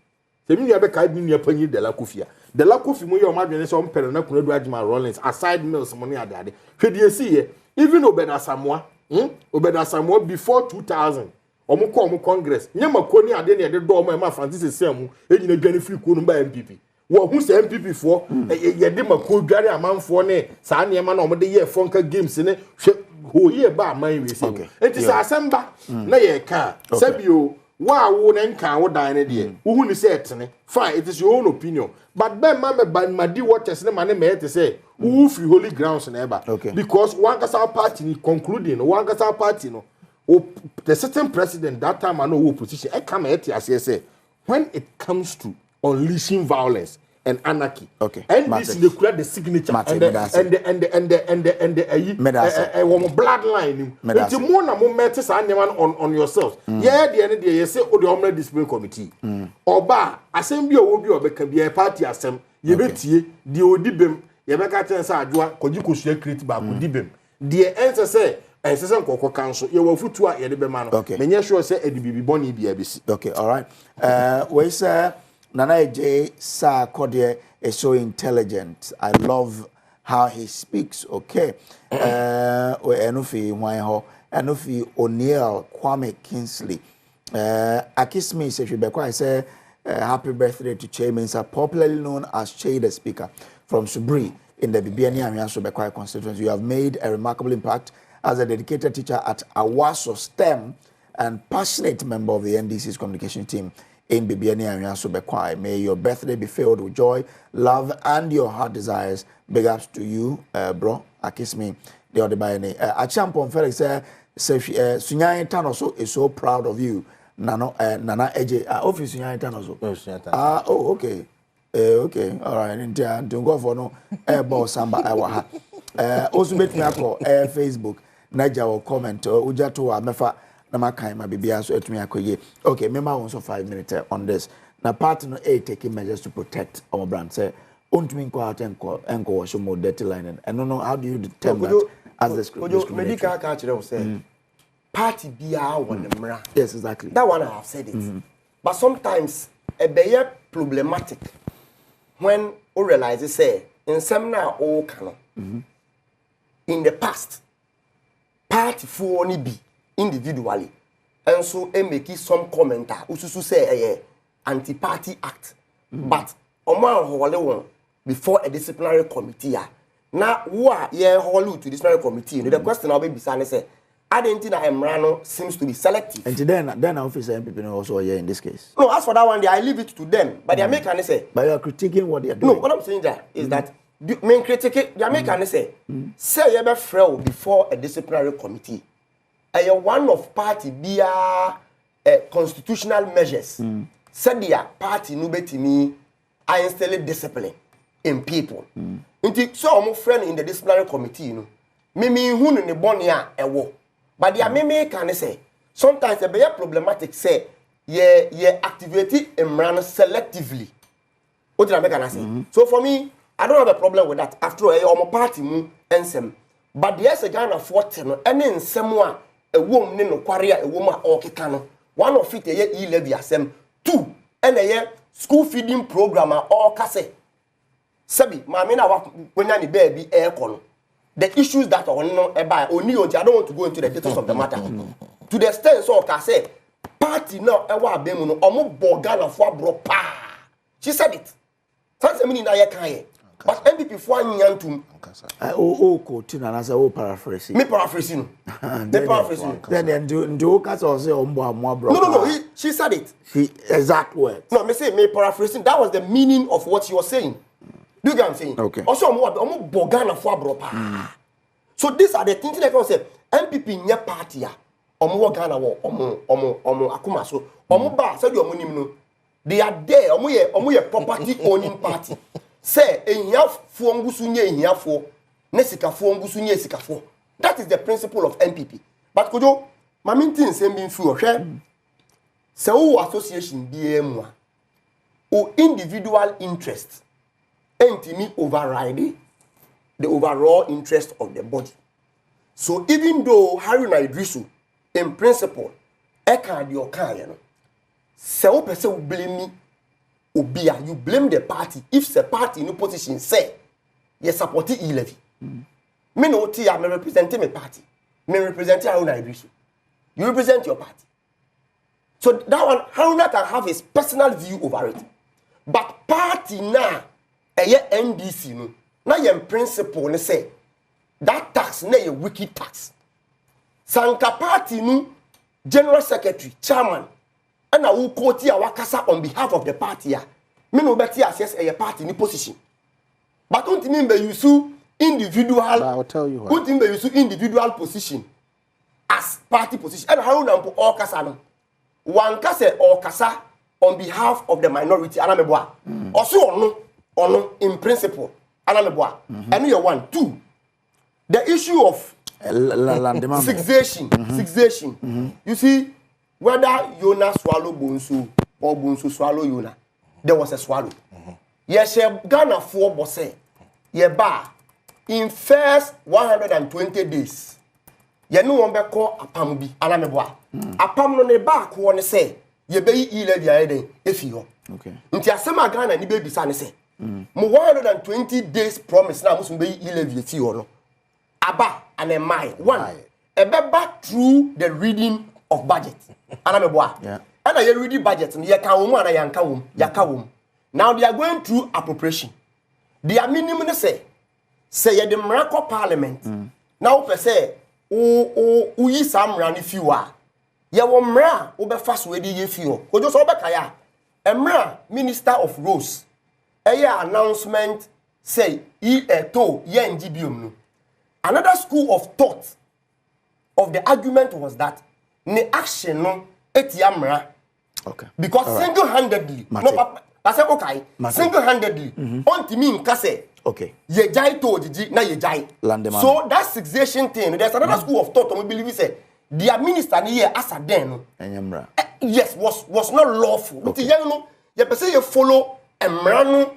Seminia Beka Binia Penny de la Kufia. The Lakofi, your imagine some Perenakuno Rollins, aside mills money at daddy. Should you see, even Obeda Samoa, Obeda Samoa before 2000. Omo Congress. Nyama Koni ade ne de do ma Francis Semu, e nyina dwane free ko no ba MPP. Wo hu se MPP fo ye de mako dware amanfo ne saa ne ma na omo de ye fonka games ne hwe ho ye ba man we se. Enti sa asemba na ye ka sabio wa wo ne nka wo dan ne de. Wo hu ni se etene. Fine, it is your own opinion. But ben ma me ban madi waters ne ma ne me te say who free holy grounds na eba. Because one kasa party ni concluding, one kasa party no the certain president that time I know who position I come at say when it comes to unleashing violence and anarchy, and this they create the signature and the bloodline. It's more na moment on yourself. Yeah, the end you say the Homeland Discipline Committee. Oba assembly obi obeka be a party assem ye betie the odibem ye beka chance adwa koji kosua create ba odibem. The answer say and say Koko Council, you will foot to a Yedebemano. Okay. Many sure say Eddie Bonnie BABC. Okay, all right. We say Nana J. Sa Kodie is so intelligent. I love how he speaks. Okay. Enofi Waiho, Enofi O'Neill, Kwame Kingsley. Akismi Seshibeko, I say happy birthday to Che Mensa, popularly known as Che the Speaker from Subri in the Bibiani Amiens Subekwa constituency. You have made a remarkable impact as a dedicated teacher at Awaso STEM and passionate member of the NDC's communication team in Bibiani and Subekwa. May your birthday be filled with joy, love, and your heart desires. Big ups to you, bro. Akismi, the other by any. Achampon Felix said, Sunyain Tanoso is so proud of you. Nana Eje, office Sunyain Tanoso. Oh, okay. Okay, all right. Don't go for no airball samba. Also, make me call Facebook. Naja will comment ujato mefa na makai ma bibia so etumi akoye. Okay, remember also 5 minutes on this. Na partner A taking measures to protect our brand. Say untumi nko out enko washo more dirty line and no how do you determine that as the script? Medical ka kire say party bia won mra. Yes, exactly. That one I have said it. But sometimes e be problematic when you realize say in some na o kano. In the past, party for only be individually, and so make some commenter who say anti-party act. But Oman Hole before a disciplinary committee. Now, who are Holu to disciplinary committee? The question I'll be beside say, I didn't think that Emrano seems to be selective. And then officer MPP also here in this case. No, as for that one, I leave it to them. But they are making say. But you are critiquing what they are doing. No, what I'm saying that is that. Main critique, the American say you be frail before a disciplinary committee. A one of party be constitutional measures. Said the party no bet me I instill discipline in people. So I'm friend in the disciplinary committee, you know. Me who in the bonia a war. But the American say sometimes a be problematic say ye activate and run selectively. What did I make say? So for me. I don't have a problem with that. After all, I'm a party and some. But there's a Ghana 14, and then someone, a woman, no quarrier, a woman, or Kikano. One of it, a year e-levy assem. 2, and a year school feeding programmer or casse. Sabi, Mamina, when any baby aircon. The issues that are no by only I don't want to go into the details of the matter. To the extent so casse, party now, a wa bemuno, or more Borgana for bro pa. She said it. Fancy me in a year. But MPP for Nyantum. Quoting and as I paraphrasing. Me paraphrasing. They paraphrasing. Then do cats or say more bro. No, she said it. Exact words. No, me say me paraphrasing. That was the meaning of what she was saying. Do you get what I'm saying? Okay. Also, more Bogana for bro. So these are the things that I say. MPP nya party ya. Omo Ghana wo omo akuma so. Omo ba say you omo no. They are there. Omo ye property owning party. Say ehia fo ngusu nye ehia fo ne sika fo ngusu nye sika fo. That is the principle of MPP. But kojo Mamintin same being few share. So association BM or individual interest ain't me override the overall interest of the body. So even though Haruna Idrisu, in principle, I can't do your kind, so person will blame me. Obia, you blame the party. If the party in no position say, you support E-levy. Me no tea, I represent my party. Me represent Haruna Idrisu. You represent your party. So that one, Haruna can have his personal view over it. But party now, NDC no. Now your principle ne say that tax na a wicked tax. Sanka party no general secretary, chairman, and I will quote ya wakasa on behalf of the party ya. Me no beti assess a party ni position. But don't mean be use individual. I'll tell you what. Don't be use individual position as party position. And how na mpo all kasa no. One kasa or kasa on behalf of the minority. Anameboa. Also ono in principle. Anameboa. And you one, two. The issue of fixation. You see, whether Yona swallow Bunsu or Bunsu swallow Yona, there was a swallow. Yes, Ghana for Bosse. Yeba in first 120 days. Ye no one be call apam bi anameboa. Apam no ne ba ko ne say ye be yi levy ayden efio. Okay. Nti asema Ghana ni be bisa ne say. Mo 120 days promise na musu be yi levy efio no. Aba and a mile one. Ebeba through the reading of budget. Anameboa. Yeah. And I read the budget and ye ka wo and I yanka wo. Yaka wo. Now they are going through appropriation. Their minimum say ye the miracle parliament. Now per say o yi samra ni fiwa. Ye wo mra wo be fast we di ye fiwo. Ko jo so be kaya. Emra minister of roads. Eye announcement say ye to ye ngibium no. Another school of thought of the argument was that ne action no etiamra. Okay. Because single-handedly no I said okay. Single-handedly on timi nka say okay. Ye jai to jiji na ye jai. So that succession thing, there's another school of thought we believe say their minister ni here as a den no. Yes, was not lawful. Okay. You know, you person you follow emra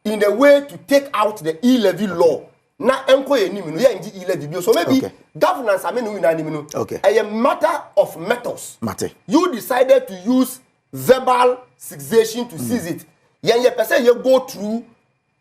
in the way to take out the e-levy law. Na enko ye nimu no ye ngi e-levy bio. So maybe governance amenu ina nimu no. Okay. A matter of methods. Matter. You decided to use verbal succession to seize it. Ye person you go through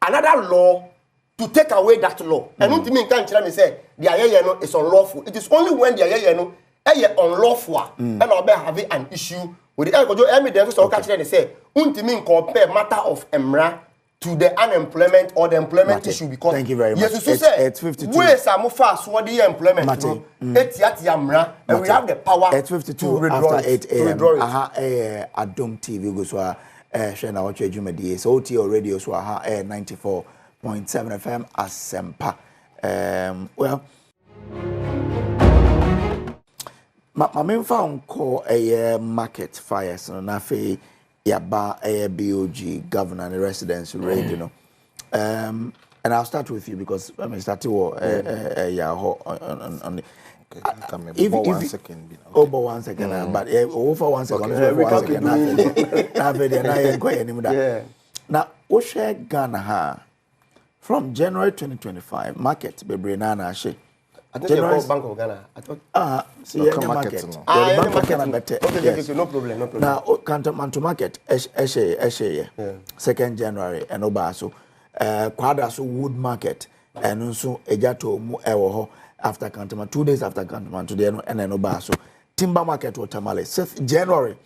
another law to take away that law. And don't mean can't tell me say the aye no is unlawful. It is only when the aye no unlawful and I'll be having an issue with the evidence so catch them say mean compare matter of emra to the unemployment or the employment issue because thank you very much. Yes, it's 52. Where some fast what the employment emra and we have the power at 52 to withdraw after 8 a.m. Adom TV go so Nnawotwe Yi so OT radio so 94.7 FM Asempa. Well, my main found call a market fires no na fe yaba a BOG governor and residence rate, you know. And I'll start with you because I mean started on the if 1 second. Oh, but 1 second, but over 1 second. Now, what share Ghana from January 2025 market Bebrenana she. I think General Bank of Ghana. I thought market. No problem. Now, Cantonment market second January and Obaso Quadraso Wood Market and also Ejato mu ewo after Cantonment 2 days after Cantonment today and then Obaso Timber Market or Tamale 6th January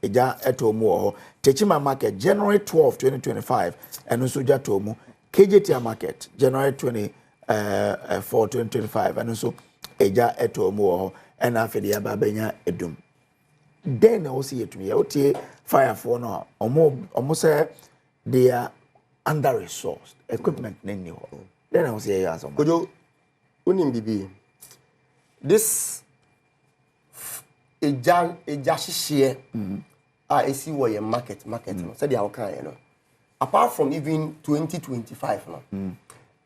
Eja eto mu Techima Market January 12 2025 and also Jato mu KJT Market January 20 for 2025 and also eja eto mo and afedi ababenya edum then I see it to me oti fire for no omo say they are under resourced equipment nni ho then I say yes kojo unim bibi this eja hihie esi wo ye market no say they are kan no apart from even 2025 no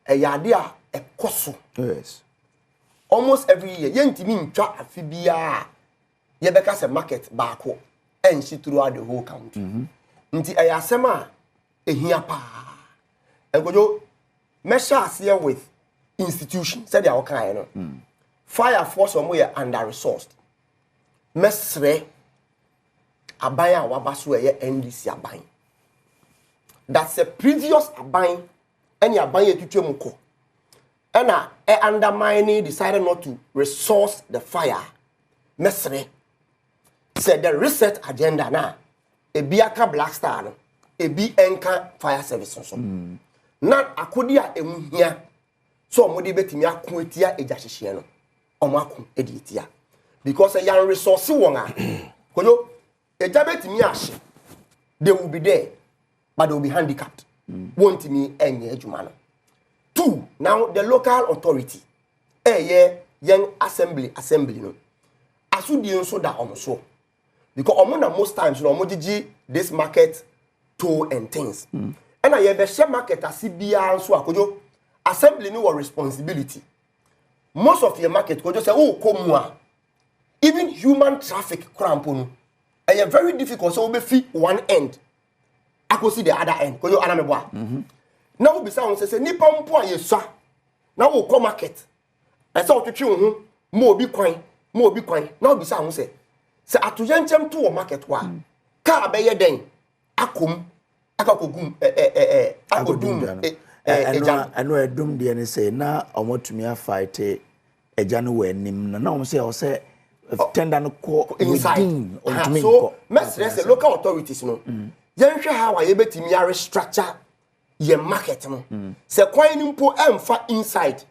yade a koso. Yes. Almost every year. Yentimi ntwa afibia ye beka se market baako and she throughout the whole country nti ayasema ehia pa enkojo measure here with institution said they are kind no fire force omo ye under resourced mesre aban a wabaso ye NDC aban that's a previous aban any aban ye twetwem ko and undermining decided not to resource the fire mesre said the reset agenda na ebi aka Black Star no ebi enka fire service so na akodi a emuhia so omode betimi akon etia eja hyehye no omo akon edi etia because yan resource won a kojo eja betimi ahye they will be there but they will be handicapped won't me enye adwuma no. Two, now the local authority young assembly no asudi nso da omo so because omo na most times no omo gigi this market toll and things and I be share market asibia nso akojo assembly no responsibility most of your market kojo say oh come a even human traffic crampo no very difficult so we fit one end akosi the other end kojo anameboa now we be say nipa mpo ayesa now we come market I say otwetwe ho mo obi kwan now be say atoyenchem to market wa ka be ye den akom akakogum akodum eno edum de ne say na omotumi afight eja no wanim na o say tender no ko inside so mesre say local authorities no yenhwe how ye betimi restructure ye market no se kwan ni mpo emfa inside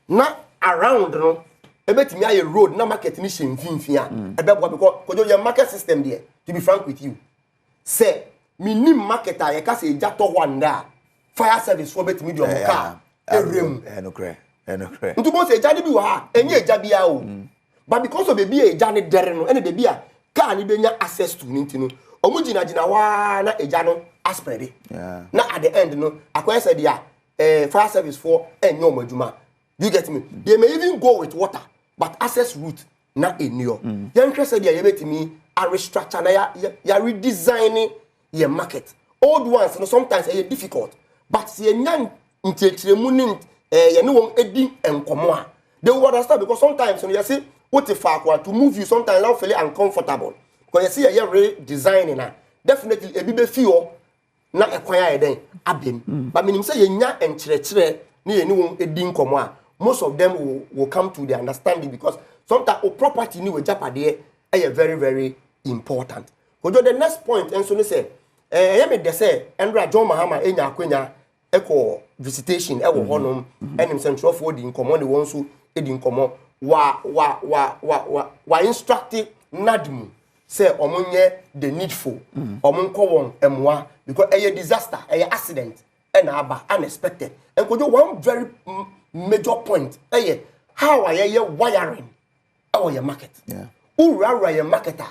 na around no ebetimi aye road na market ni hye mfimfia ebebo because kojo ye market system there to be frank with you say minim market a ye ka se eja to wanda fire service for betimi do car erem enokre ntu bo se eja ni bi wa ha enye eja bia o but because of baby eja ni dere no ene baby a car ni benya access to ninti no omugina wa na eja no aspere na at the end no akwai said ya fire service for enyo maduma you get me they may even go with water but access route na enyo yenhwe said ya yebetimi a restructure na ya redesigning your market old ones no sometimes are difficult but se nyan ntiechiremu ni ye ne won edi enkomo a they will understand because sometimes you see what if to move you sometimes now feel uncomfortable because you see you redesigning na definitely ebi be feel na ekwan ya den abem but meaning say yenya enkyerechire na ye ni won edi nkomo a most of them will come to the understanding because sometimes property ni we japade very very important. Kojo the next point enso ni say me de say Andra John Mahama enya akwenya eko visitation e wo honom enim central for di nkomo ne won so edi nkomo wa instructive nadmu say omonye the needful omonko won emwa because disaster accident and aba unexpected and kojo one very major point how are wiring our market ura your marketer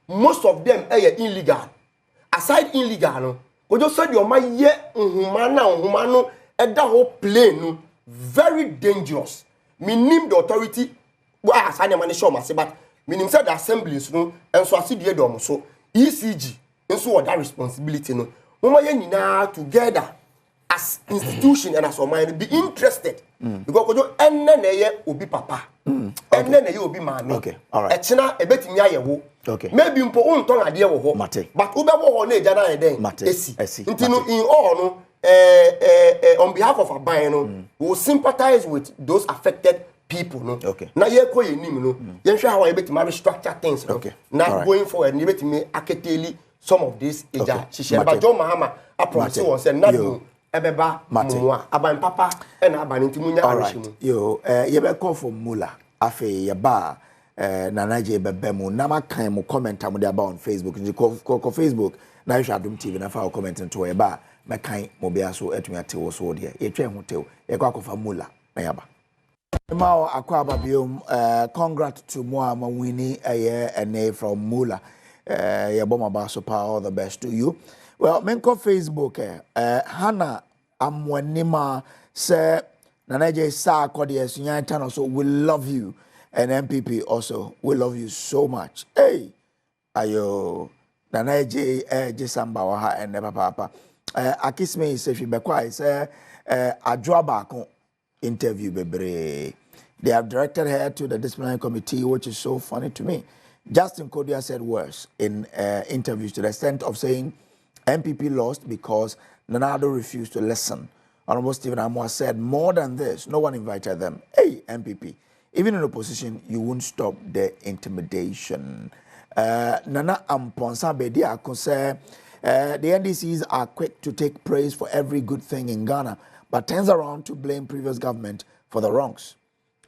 most of them illegal aside illegal no kojo said your my ye nhuma no eda whole plane no very dangerous minim the authority wa asane man show ma say but minim said the assemblies no enso asidie dom so ECG enso what that responsibility no mama ye nyina together as institution and as mind be interested because kojo enne na ye obi papa enne na ye obi maami okay all right echina ebetimi ayewo okay maybe mpo unton ade wo ho but ubebo ho na eja na eden esi ntino in all no on behalf of aban no we will sympathize with those affected people no okay na ye ko ye nim no ye hwe how ebetimi restructure things no okay na going forward ni ebetimi aketeli some of this eja shishe ba John Mahama promise won say na do ebeba muwa aban papa e na aban ntimunya arishimu yo ye be call for mula afe ye ba na naje bebe mu na makan mu comment am dey about on Facebook nji ko Facebook na hwe Adom TV na fa comment nto ye ba mekan mo bia so etumi atewo so de ye twa hu tewo ye kwa kofa mula na yaba mao akwa babiom congrats to mo winning ene from mula ye boma ba so pa all the best to you. Well, menko Facebook Hana amwanima se nanaje sa akode esunya tano so we love you And MPP also, we love you so much. Hey, ayo, Nana J. Samba waha and never papa. Akisme is if you be quiet, say, a drawback interview, baby. They have directed her to the disciplinary committee, which is so funny to me. Justin Kodia said worse in interviews to the extent of saying MPP lost because Nana refused to listen. Honorable Stephen Amwa said more than this, no one invited them. Hey, MPP, even in opposition, you won't stop the intimidation. Nana Amponsa Bediako said, the NDCs are quick to take praise for every good thing in Ghana, but turns around to blame previous government for the wrongs.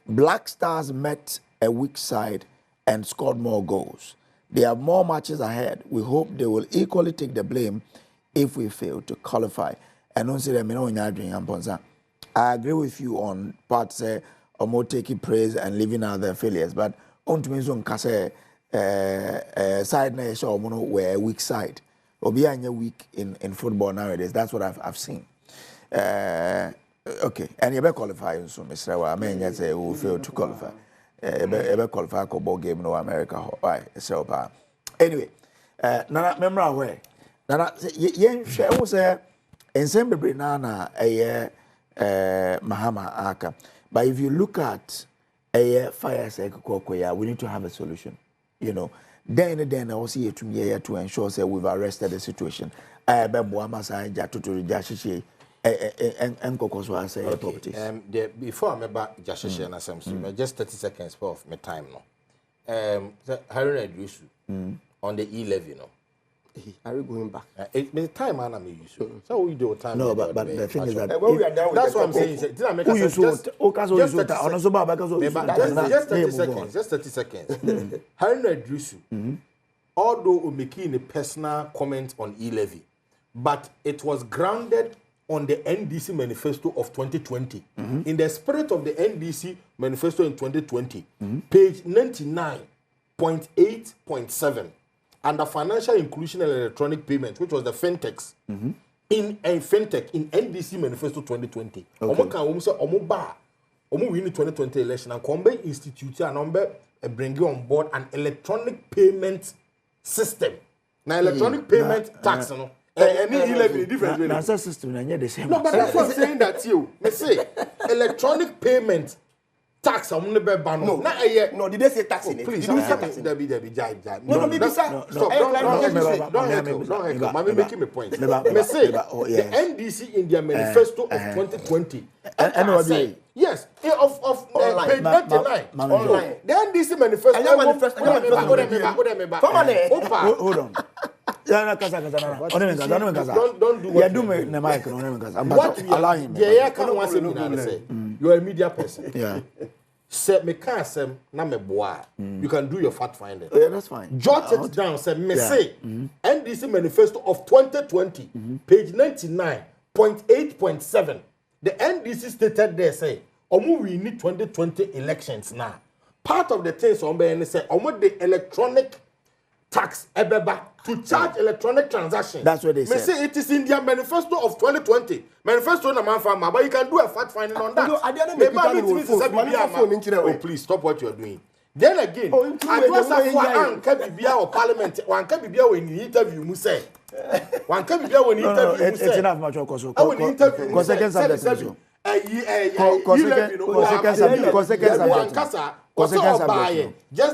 Black Stars met a weak side and scored more goals. They have more matches ahead. We hope they will equally take the blame if we fail to qualify. And don't say that I agree with you on part say or taking praise and leaving out their failures, but on to me so side na show we're a weak side. Or be weak in football nowadays. That's what I've seen. Okay, and you better qualify so Mr. Wa. I mean, you say who fail to qualify. You better qualify for ball game no America. Why? So, anyway, Nana, remember where? Nana, you share was in Sembe Nana Mahama Aka. But if you look at a fire cycle, we need to have a solution. You know, then I was here to ensure that we've arrested the situation. I before I'm about Jashishi and Assam, just 30 seconds of my time now. Harry Adrisu on the E-levy, Are we going back? The time I'm used. So we do time. No, but the thing is that that's what I'm saying. Did I make a just 30 seconds. Harry Adrisu, although making a personal comment on E-levy, but it was grounded on the NDC manifesto of 2020. In the spirit of the NDC manifesto in 2020, page 99.8.7, under financial inclusion and electronic payments, which was the fintechs, in a fintech in NDC manifesto 2020. We win the 2020 election and Combe Institute and bring on board an electronic payment system. Now, electronic payment tax, no. Any E-levy different way. That's a system. The same. No, but that's what I'm saying that you. Me say electronic payment tax. I'm never ban. No, did they say tax in it? Please, did you say tax? tax? No, don't making me point. Me say the NDC in their manifesto of 2020. Yes, of page 99. Online. The NDC manifesto. Hold on. Don't do what allow him. You're a media person. Yeah. Say me can't say na me boy. You can do your fact finding. Yeah, that's fine. Jot it down. Say me say NDC manifesto of 2020, page 99.8.7. The NDC stated there say, we need 2020 elections now. Part of the things on be say, the electronic tax to charge electronic transactions. That's what they said. Say it is in their manifesto of 2020. Manifesto na man farmer, but you can do a fact finding on that. Oh, please stop what you are doing. Then again, I was parliament. One can be when you interview mu say. One can be when you interview mu say. It's enough much just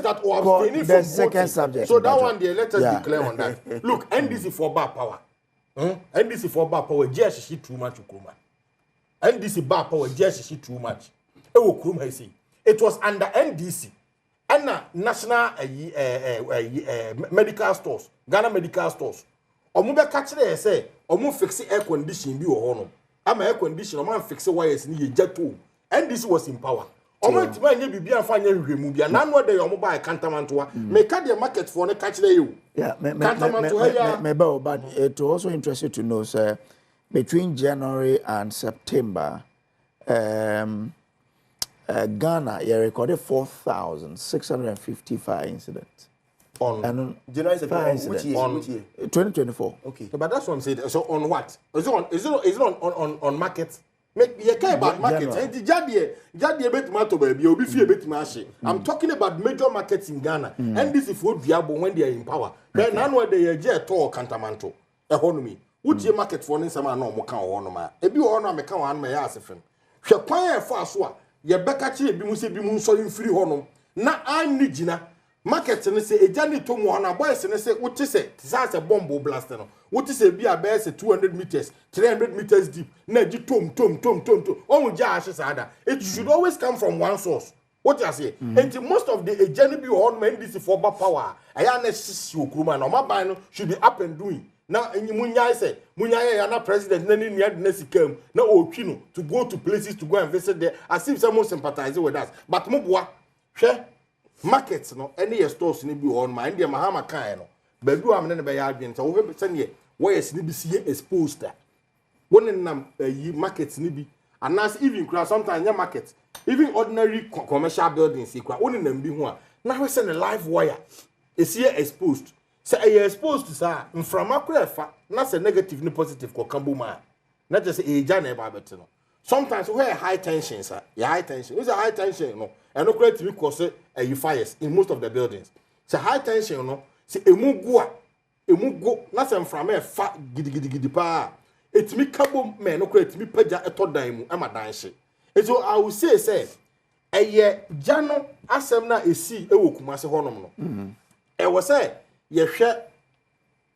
that or the second subject. So that one there, let us be clear on that. Look, NDC for bar power. NDC for bar power, just too much Ukruma. NDC bar power, just too much. It was under NDC and national medical stores, Ghana medical stores. Omube catch there say, omu fix air condition bi wo hono. Ama air condition, omu fix wires ni ye jeto. NDC was in power. Omo ntima nye bibia fa nya hwehwemu bia na no dey omo buy cantamantoa make the market for ne catch there you. Yeah, but it also interested to know sir, between January and September Ghana recorded 4,655 incidents. On January which year? 2024. Okay. So, but that's what I'm saying. So on what? Is it on market? Make you care about markets. And the Jadie bet mato baby, you'll be fear bet mashi. I'm talking about major markets in Ghana. And this is what Diabo when they are in power. Then none where they are jet or cantamanto. Economy. Would you market for any summer no moka or no? A be on a mekan one may ask him. Shapaya fast. Ye bekachi bimu so in free honum. Na I'm Nijina. Market and say a journey to Moana boys and say what is it? That's a bomb blast. What is a be a base 200 meters, 300 meters deep. Neji tom. Oh, Josh is other. It should always come from one source. What you say? And most of the journey be on men this for power. I am a Kruma or my bino should be up and doing. Now in Munya say Munya na president nani nesi came na Okino to go to places to go and visit there as if someone sympathizing with us. But Mubwa share markets no any stores ni bi on my India Mahama kan no. Bedu am na be ya adwen so we be say where is ni bi see exposed there. One nam yi markets ni bi and as even crowd sometimes your market even ordinary commercial buildings ikwa one nam bi ho a na we say the live wire is here exposed. Say you exposed to sa from akwa na say negative ni positive ko kambuma na just say eja na e ba beti no sometimes where high tension sir high tension is a high tension no and no create me cause you fires in most of the buildings say high tension no say emu go na say from e fa gidi pa etimi kabo me no create me paja etodan mu ama dan hye so I will say eye jano asem na esi ewo kumase honom no e wo say ye hwe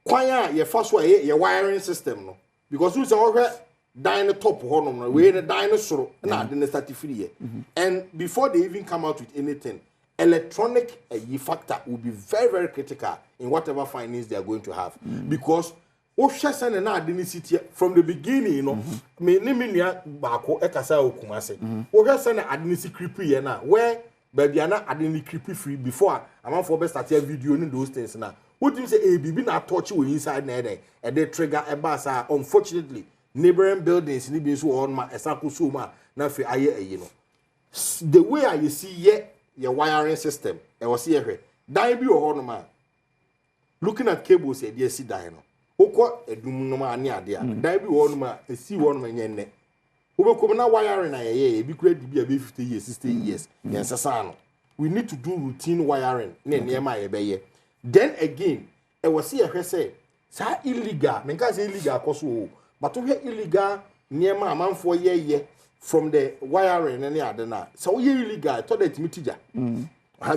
kwan a ye fa so ye wiring system no because we say wo hwe dan the top honom no we the dinosaur na the start free here and before they even come out with anything electronic factor will be very very critical in whatever findings they are going to have because o hwese na ade ni city from the beginning you know me ni menua baako ekasa okumase o hwese na ade ni creepy here na where baby na ade ni creepy free before am for best start video ni those things na what you say bibi na touch we inside na e dey trigger e ba sa unfortunately neighboring buildings ni bi so on ma esako so ma na fe aye ayi no the way I see your wiring system e was here dan bi o ho no ma looking at cables e dey see dan no okọ edum no ma ani ade a dan bi wo no ma esi wo no ma nyenne obekom na wiring na ye bi kura di bi 50 years 60 years yen sasa no we need to do routine wiring na niema ye be ye then again e was here say sa illegal men ka say illegal koso but we illegal niema amanfo ye from the wiring and ade na so ye illegal to that mitija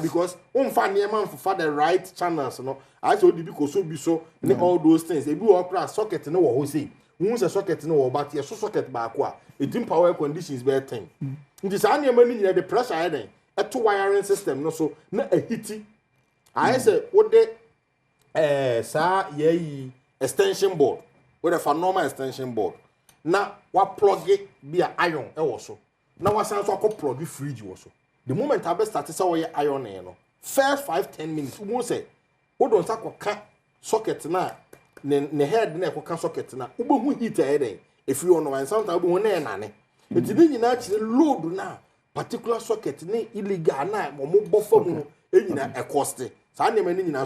because find niema for the right channels no I saw the because so be so all those things e bi wo kra socket no wo ho say won say socket no wo but ye so socket ba ko a it in power conditions be 10 nti sa niema ni the pressure e den e to wiring system no so na a hiti I say what the sa ye extension board with a normal extension board na wa plug it be a iron e wo so na wa san so plug fridge wo so the moment I be start say wo ye iron e no first 5-10 minutes we say wo don sa ka socket na ne head na ka socket na wo bo hu heat e den if you on one sometimes wo na nane it ni nyina chire load na particular socket ni illegal na mo bo fam no e nyina e cost so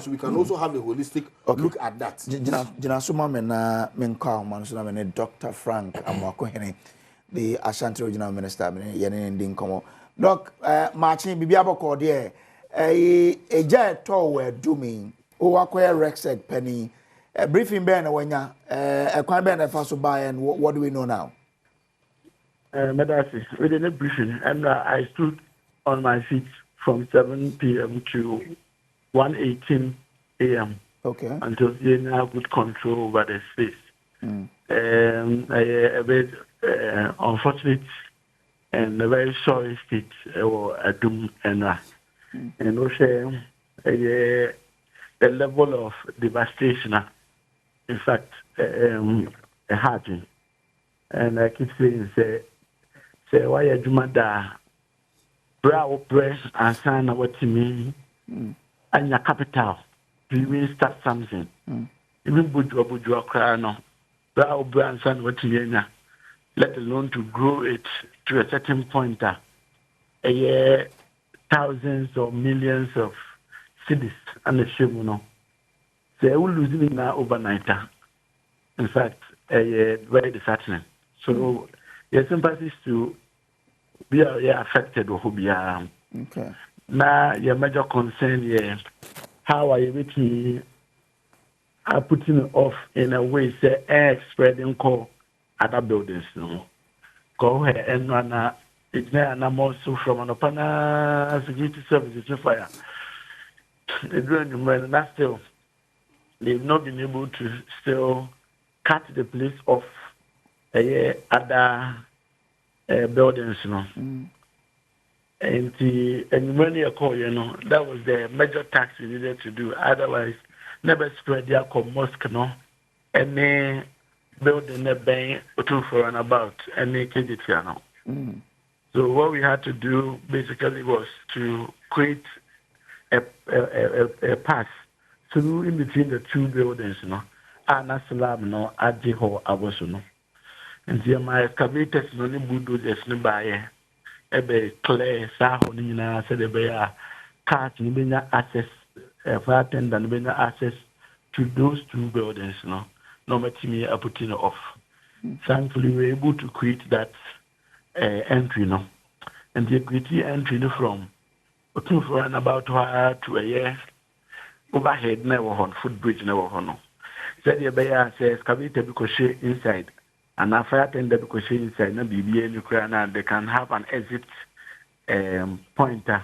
we can also have a holistic look at that. Jina suma mena menka man so na Dr. Frank Amakohene the Ashanti Regional Minister yene ndi nkomo. Doc marching bibi aboko de eja to we doing o wakoya Rexec penny briefing be na wanya ekwan be na fa so buy and what do we know now? Medasi within a briefing and I stood on my feet from 7 p.m. to 1:18 a.m. Okay. Until you have good control over the space. A bit unfortunate and a very sorry state or Adom and also the level of devastation. In fact, a hard. And I keep saying, say why you do that? Brow press and sign what you mean. And your capital, you will start something. Even Buju Krano, Brow brands and what you know, let alone to grow it to a certain point. A year, thousands or millions of cities and the Shimuno. They will lose now overnight. In fact, a very disheartening. So your sympathies to be affected or who be okay. Now your major concern here, how are you making putting it off in a way say air spreading call other buildings no go ahead and run it's now I'm also from an open security services to fire. They're doing that still they've not been able to still cut the place off other buildings, you know. And when you call, you know, that was the major tax we needed to do. Otherwise, never spread their mosque, no. Any building a bank to for and about any KDT, no. So what we had to do basically was to create a path through in between the two buildings, you know. And a slab, no, at the whole hours, you know. And the my excavators, no, the bulldozers, no, by ebe clear saho ni na said ebe cars ni benya access fire tender ni benya access to those two buildings no matimi putting off. Thankfully we were able to create that entry no, and the create entry no from for an about to a year overhead never on footbridge never on said ebe says excavator because she inside. And a fire tender because she inside na BBA Ukraine, they can have an exit pointer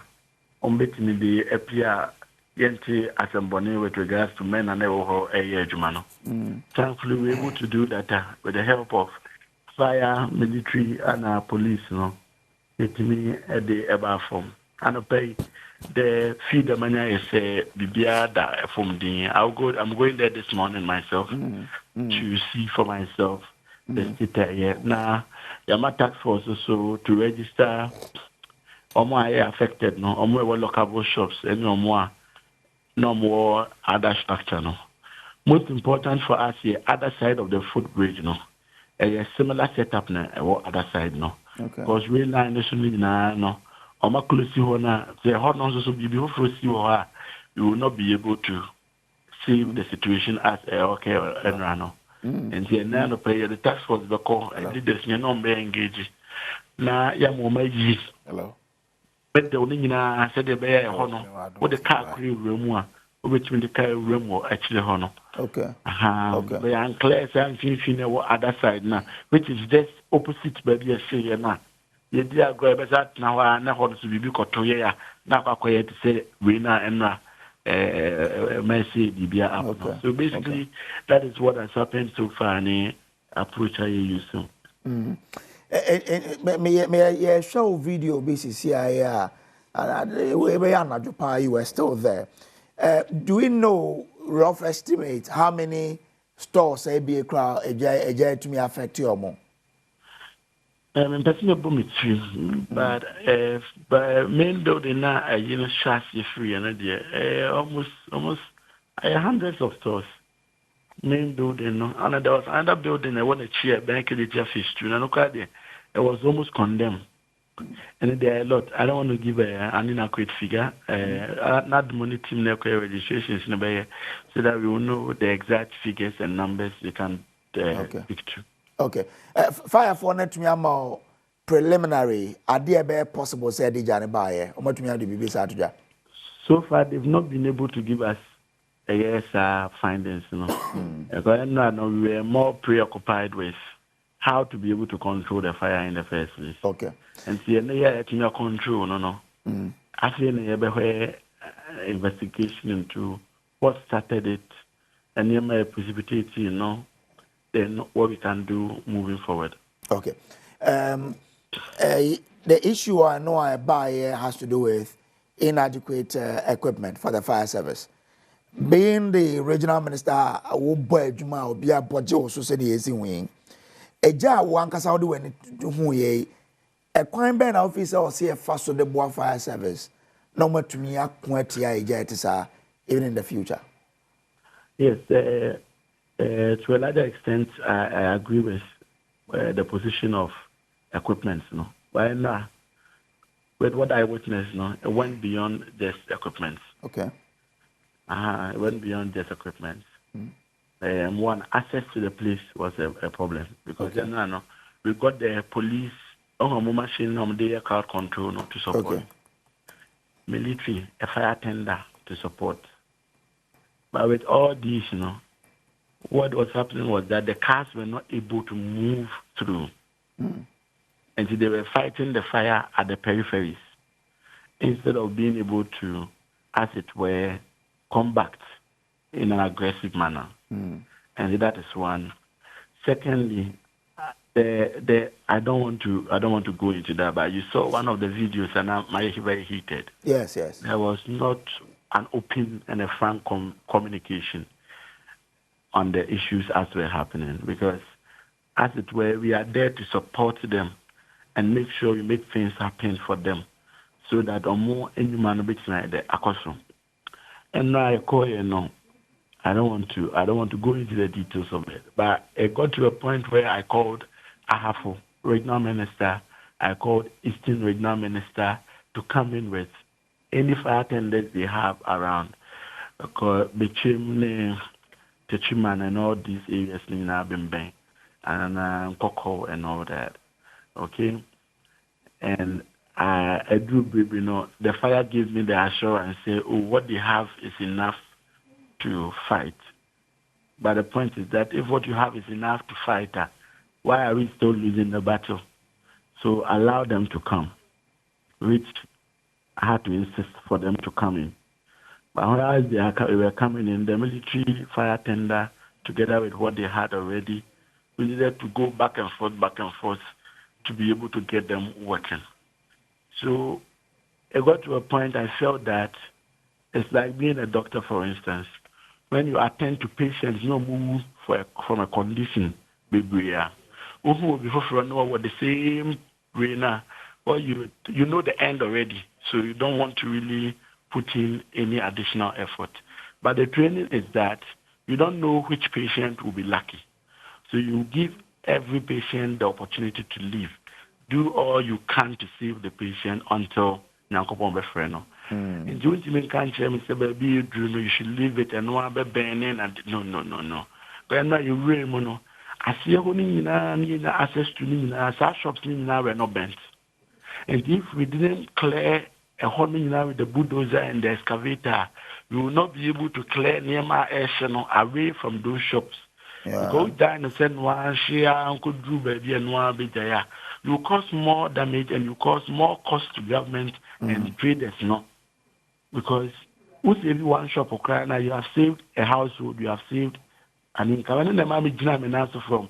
on between the appear yenti assembly with regards to men and a Jumano. Thankfully, we're able to do that with the help of fire, military, and police. No, it me at the above form. And pay the feed the money is BBA that from the. I'm going there this morning myself to see for myself. Now, your task force also to register or more affected, no, or more local shops, and no more other structure, no. Most important for us here, other side of the footbridge, no, a similar setup, no, or other side, no. Because we now initially, no, or more closely, the hot nose also be before you will not be able to see the situation as okay and run. And the now pay the tax force the call and leaders no be engaged. Na ya mo maji. Hello. But the only na said the bear hono. What the car crew room one, which when the car room or actually hono. Okay. Okay. But I'm clear and finishing other side now, which is just opposite baby a say na. Ye dia go be that now na hono to be ko to ya na kwa to say we na and na okay. So basically, that is what has happened so far. Any approach I use. May I show video BCCI? You were still there. Do we know rough estimate how many stores a crowd to me affect you more? I'm personally but main building now, chassis free and almost hundreds of stores. Main building, and there was another building I want to chair bank the fish too. And look at it was almost condemned. And there are a lot. I don't want to give an inaccurate figure. Not the money team registrations so that we will know the exact figures and numbers we can speak to. Okay. Fire for net me am preliminary. Are there possible say the Jani buyer? Or what me the BBC so far they've not been able to give us findings, you know. Because no, we were more preoccupied with how to be able to control the fire in the first place. Okay. And see your control, no. Actually investigation into what started it and may precipitate, you know. Then what we can do moving forward. Okay. The issue I know I buy has to do with inadequate equipment for the fire service. Being the regional minister, I will buy Juma or be a budget also said he is in wing. A jar one can sound when who ye a crime ban officer or see a fast of the bois fire service. No more to me, even in the future. Yes. To a larger extent, I agree with the position of equipment. No, but with what I witnessed, no, it went beyond just equipment. Okay. It went beyond just equipment. One access to the place was a problem because we got the police on machine on the crowd control not to support. Okay. Military, a fire tender to support. But with all these, what was happening was that the cars were not able to move through. And so they were fighting the fire at the peripheries instead of being able to, as it were, combat in an aggressive manner. And that is one. Secondly, I don't want to go into that, but you saw one of the videos and I'm very heated. Yes. There was not an open and a frank communication on the issues as were happening, because as it were, we are there to support them and make sure we make things happen for them, so that on more any man bit like the akoso. And now I call I don't want to go into the details of it, but it got to a point where I called Ahafo, regional minister. I called Eastern regional minister to come in with any fire tenders they have around, because Bichim, Techiman, and all these areas in Abimbe, and Koko, and all that. Okay, and I do, the fire gives me the assurance, say, what they have is enough to fight. But the point is that if what you have is enough to fight, why are we still losing the battle? So allow them to come, which I had to insist for them to come in. But as they were coming in, the military fire tender, together with what they had already, we needed to go back and forth to be able to get them working. So it got to a point I felt that it's like being a doctor, for instance. When you attend to patients, move from a condition, baby, who will be for the same way now. Well, you know the end already, so you don't want to really put in any additional effort. But the training is that you don't know which patient will be lucky. So you give every patient the opportunity to live. Do all you can to save the patient until Nyankopon be friend. And you can't tell me, say, baby, you should leave it and no be burning and no. But now you really I see access to our shops were not bent. And if we didn't clear a whole with the bulldozer and the excavator, we will not be able to clear Nema Air away from those shops. Yeah. Go down and send one share, Uncle Drew, baby, and one bit there. You cause more damage and you cause more cost to government and traders, because with every one shop of Ukraine, you have saved a household, you have saved an income. And from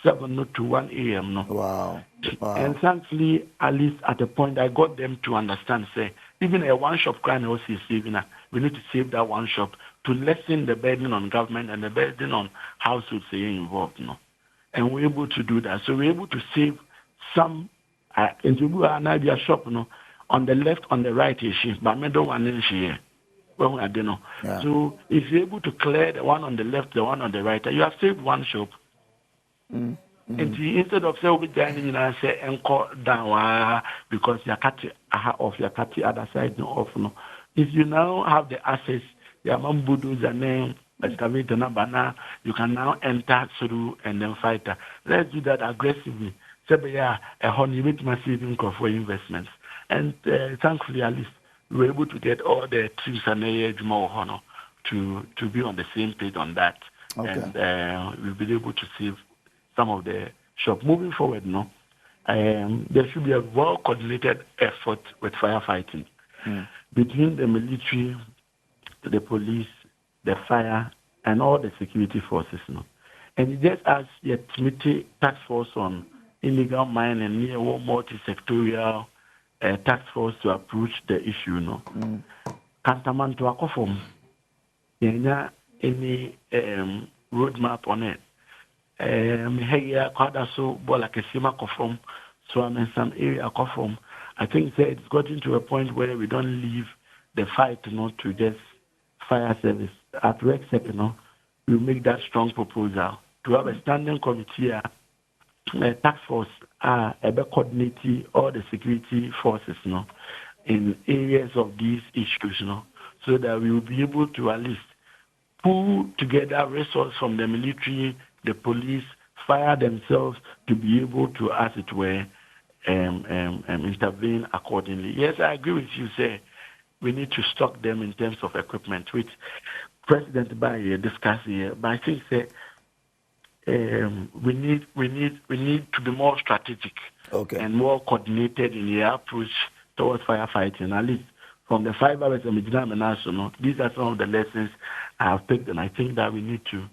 7 to 1 a.m. Wow. And thankfully, at least at a point, I got them to understand, say, even a one shop crime also is saving. We need to save that one shop to lessen the burden on government and the burden on households involved. And we're able to do that. So we're able to save some in the shop, on the left, on the right, but middle one in here. Well, I don't know. Yeah. So if you're able to clear the one on the left, the one on the right, you have saved one shop. And instead of saying we dining and say encore down because you cut off your cut the other side off. If you now have the access, your mom bulldoze and name excavator number, you can now enter through and then fight. Let's do that aggressively. Say, a honey with massive income for investments. And thankfully, at least, we were able to get all the teams and more to be on the same page on that. Okay. And we've been able to save some of the shop. Moving forward, there should be a well-coordinated effort with firefighting between the military, the police, the fire, and all the security forces. And just as the committee task force on illegal mining near multi-sectorial task force to approach the issue, Kantaman to Akofom, any roadmap on it. Here, Kwadaso, Bolakesima Kofom, so I'm in some area Kofom. I think that it's gotten to a point where we don't leave the fight to just fire service. At RECSEC, we make that strong proposal to have a standing committee, task force, coordinating all the security forces, in areas of these issues, so that we will be able to at least pull together resources from the military, the police, fire themselves to be able to, as it were, intervene accordingly. Yes, I agree with you, sir. We need to stock them in terms of equipment, which President Baye discussed here. But I think, sir, we need to be more strategic and more coordinated in the approach towards firefighting. At least from the 5 hours of National, these are some of the lessons I have picked, and I think that we need to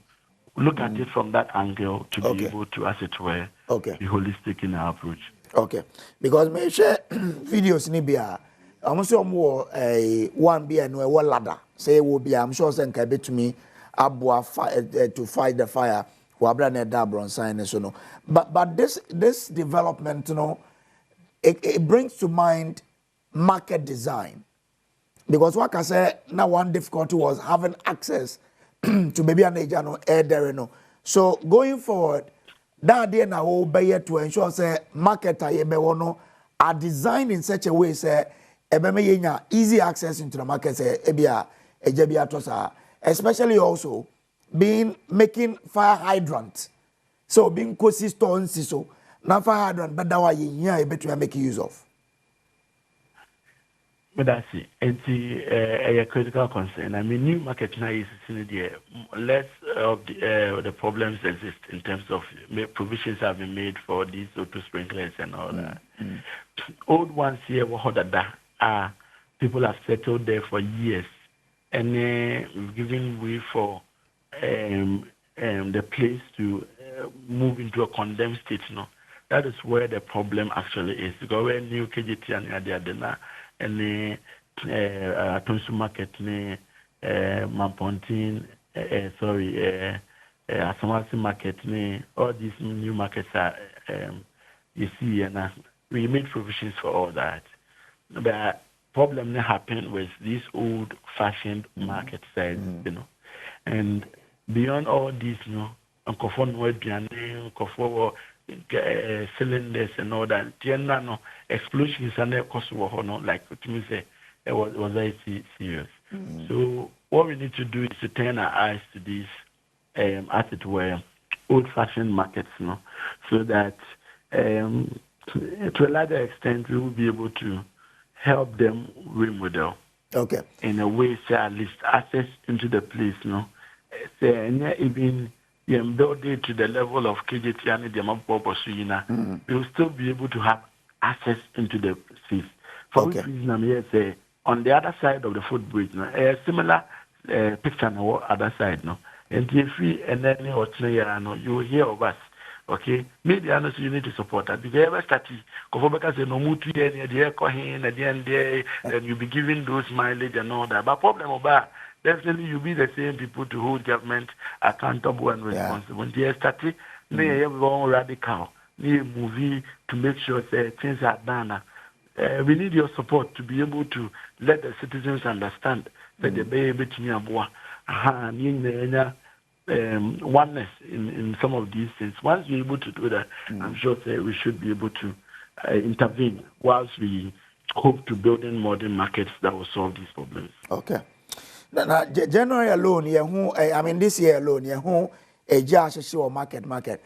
look at it from that angle to be able to, as it were, be holistic in our approach. Okay, because me share videos ni bia. I'm sure more one be and one ladder. Say will be. I'm sure sen can be to me abua to fight the fire. But this development, you know, it brings to mind market design, because what I say now one difficulty was having access to maybe an agent air there, you know. So going forward, that day now will be to ensure say market are designed in such a way say easy access into the market say especially also making fire hydrant. So being consistent so now fire hydrant but that way you better make use of. But that's it. It's a critical concern. I mean, new market now is less of the problems exist in terms of provisions have been made for these auto sprinklers and all that. Old ones here are people have settled there for years, and we've given way for the place to move into a condemned state. No, that is where the problem actually is. Because when new KGT and the Tonsu market, Mampontin, Asamasi market, all these new markets are you see, and we made provisions for all that. The problem that happened with these old-fashioned market size, you know, and beyond all this, you know, cylinders and all that, no explosions and the cost of like me say, it was very serious. So what we need to do is to turn our eyes to these, as it were, old-fashioned markets, you know, so that to a larger extent we will be able to help them remodel. In a way, say at least access into the place, you know, say even build it to the level of KJT and the Amapopos, we will still be able to have access into the space. For which reason I'm here say on the other side of the footbridge, you know, a similar picture on the other side, no. And if we and then you will hear of us. Okay, media knows you need to support that. Because ever started, because no mutu and the air cohin at the end there, then you'll be giving those mileage and all that. But problem about definitely you'll be the same people to hold government accountable and responsible. The started, they everyone radical, need movie to make sure that things are done. We need your support to be able to let the citizens understand that the baby oneness in some of these things. Once we're able to do that, I'm sure we should be able to intervene whilst we hope to build in modern markets that will solve these problems. Okay. Now, January alone, I mean this year alone, a judge market.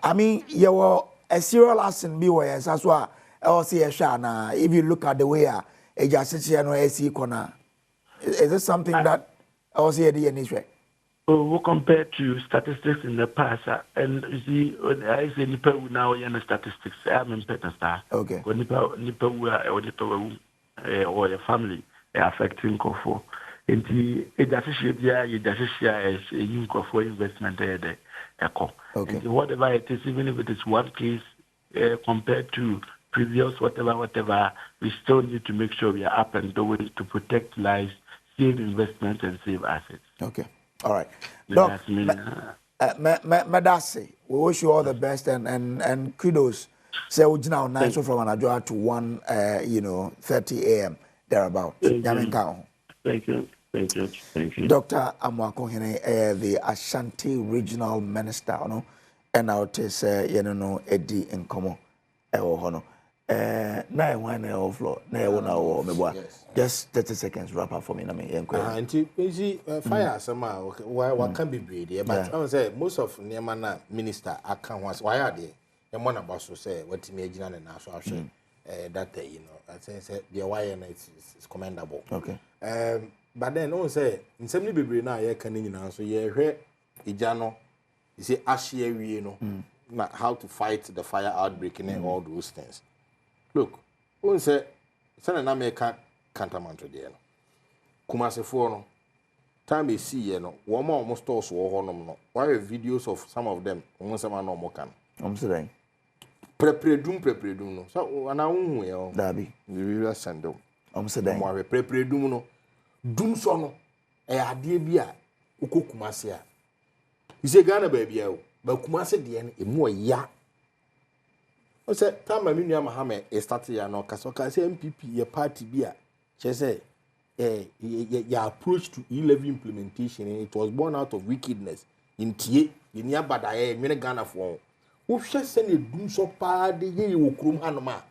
I mean, you were a serial lesson be where as well. Shana, if you look at the way a judge corner, is this something that I was here the initial? We compare to statistics in the past, and you see, I say Nipa now in statistics. I'm in Peterstar. Okay. When Nipa or your family affecting Kofo. And it doesn't share as a new Kofo investment there. Okay. And whatever it is, even if it is one case compared to previous whatever, we still need to make sure we are up and doing to protect lives, save investments, and save assets. Okay. All right. Doc, Madasi, we wish you all the best and kudos. Say we now 9 from Anadjoa to 1:30 a.m. thereabout. Thank you. Dr. Amwakohene, the Ashanti Regional Minister, Nnawotwe Yi, Edi Nkomo, Hono. Now one overflow. Now one hour me boy. Just 30 seconds wrap up for me na me enko. Anti easy fire somehow why can be breed but I say most of niema na minister aka ho why are they e mo na boso say what me agina na so ahwe that you know I say the why is commendable. Okay. But then on say nsem ni bebre na ye kan nyina so ye hwe ija no you say ahye awie no na how to fight the fire outbreak and all those things. Look, on say na make Cantamanto there. Kumasefo no time we see here no one more almost stores wo honom no why videos of some of them on some no more can saying prepredum no so ana hu ye o dabi we will send them saying mo we prepredum no dum so no e ade bi a ukokumase a ise Ghana ba bia o ba kumase de no emu ya o say time ma nua Mahama e start ya no kasoka say MPP ye party bi a say your approach to E-levy implementation, it was born out of wickedness. In Tie, in Yabada, many Ghana for who shall send a doom so party, ye will crum hanoma.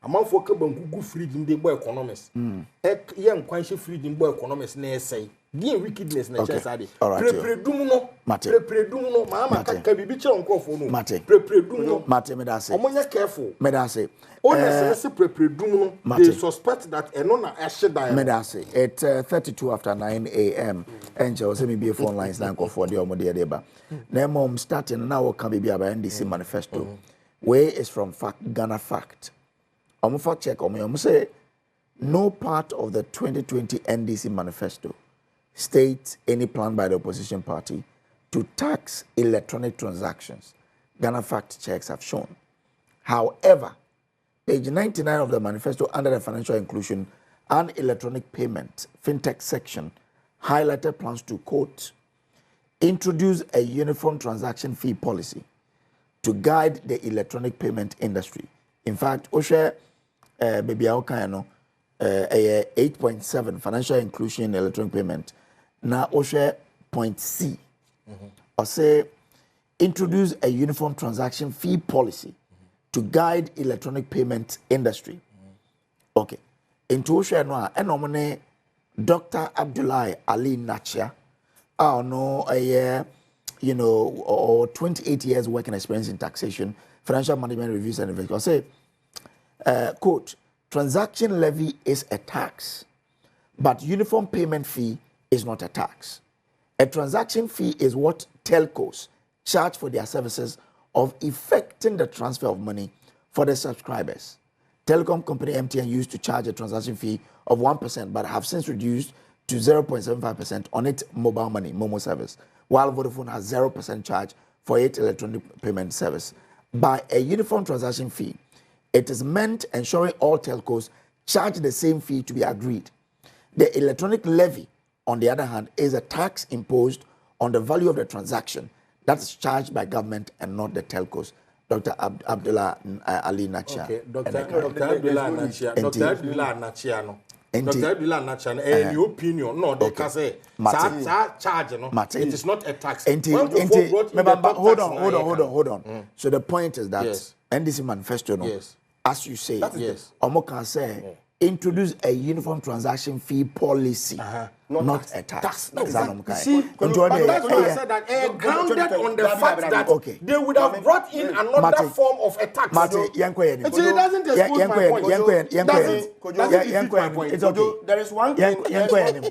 Among for Cabon Google freedom, the boy economists. Young quanshi freedom boy economists, nay say, dear wickedness, necessary. Prepredumuno, prepredumuno, Mamma can be bitch on call for no mate. Prepredumuno, mate, medase. Omonia careful, medase. They suspect that Enona Ashe died. Medase at 32 after 9 a.m. Angel send me be phone lines now for the Omodia Deba. Name starting now can be about NDC manifesto. Where is from Ghana Fact. For check on say no part of the 2020 NDC manifesto states any plan by the opposition party to tax electronic transactions. Ghana Fact checks have shown. However, page 99 of the manifesto under the financial inclusion and electronic payment fintech section highlighted plans to, quote, introduce a uniform transaction fee policy to guide the electronic payment industry. In fact, Oshe baby Aokano 8.7 financial inclusion electronic payment na Oshe point C or say introduce a uniform transaction fee policy to guide electronic payment industry. Okay. Into Oshe no enomone Dr. Abdullahi Ali Nachia no a year, you know, or 28 years working experience in taxation, financial management reviews and investigation. Say, quote, transaction levy is a tax, but uniform payment fee is not a tax. A transaction fee is what telcos charge for their services of effecting the transfer of money for the subscribers. Telecom company MTN used to charge a transaction fee of 1%, but have since reduced to 0.75% on its mobile money, Momo service, while Vodafone has 0% charge for its electronic payment service. By a uniform transaction fee, it is meant ensuring all telcos charge the same fee to be agreed. The electronic levy, on the other hand, is a tax imposed on the value of the transaction that is charged by government and not the telcos. Dr. Abdullah Ali Nachia. Okay, Dr. Abdullah Nachia. Dr. Abdullah Nachia, no. Dr. Abdullah Nachia, any opinion? No, they can say charge, no. It is not a tax. Hold on. So the point is that NDC manifesto, no. Yes. As you say, yes. Omo can say introduce a uniform transaction fee policy, not a tax. Exactly. See, but that's why I said that grounded on the fact that they would have brought in another form of a tax. So it doesn't exclude my point. Doesn't my point. It's okay. There is one thing.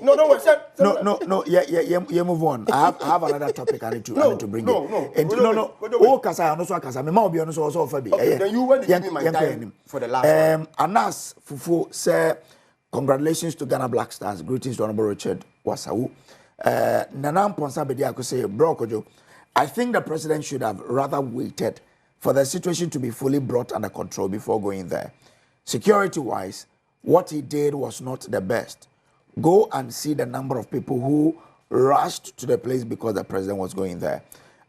No. Yeah, move on. I have another topic I need to bring in. No. Oh, Kasa, I also Kasa. Me ma obi ono so also for be. Okay, then you went to give me my time for the last one. Anas Fufu say congratulations to Ghana Black Stars. Greetings to Honorable Richard Wasawu. Nanam Ponsa Bediako say, Bro Kojo, I think the president should have rather waited for the situation to be fully brought under control before going there. Security-wise, what he did was not the best. Go and see the number of people who rushed to the place because the president was going there.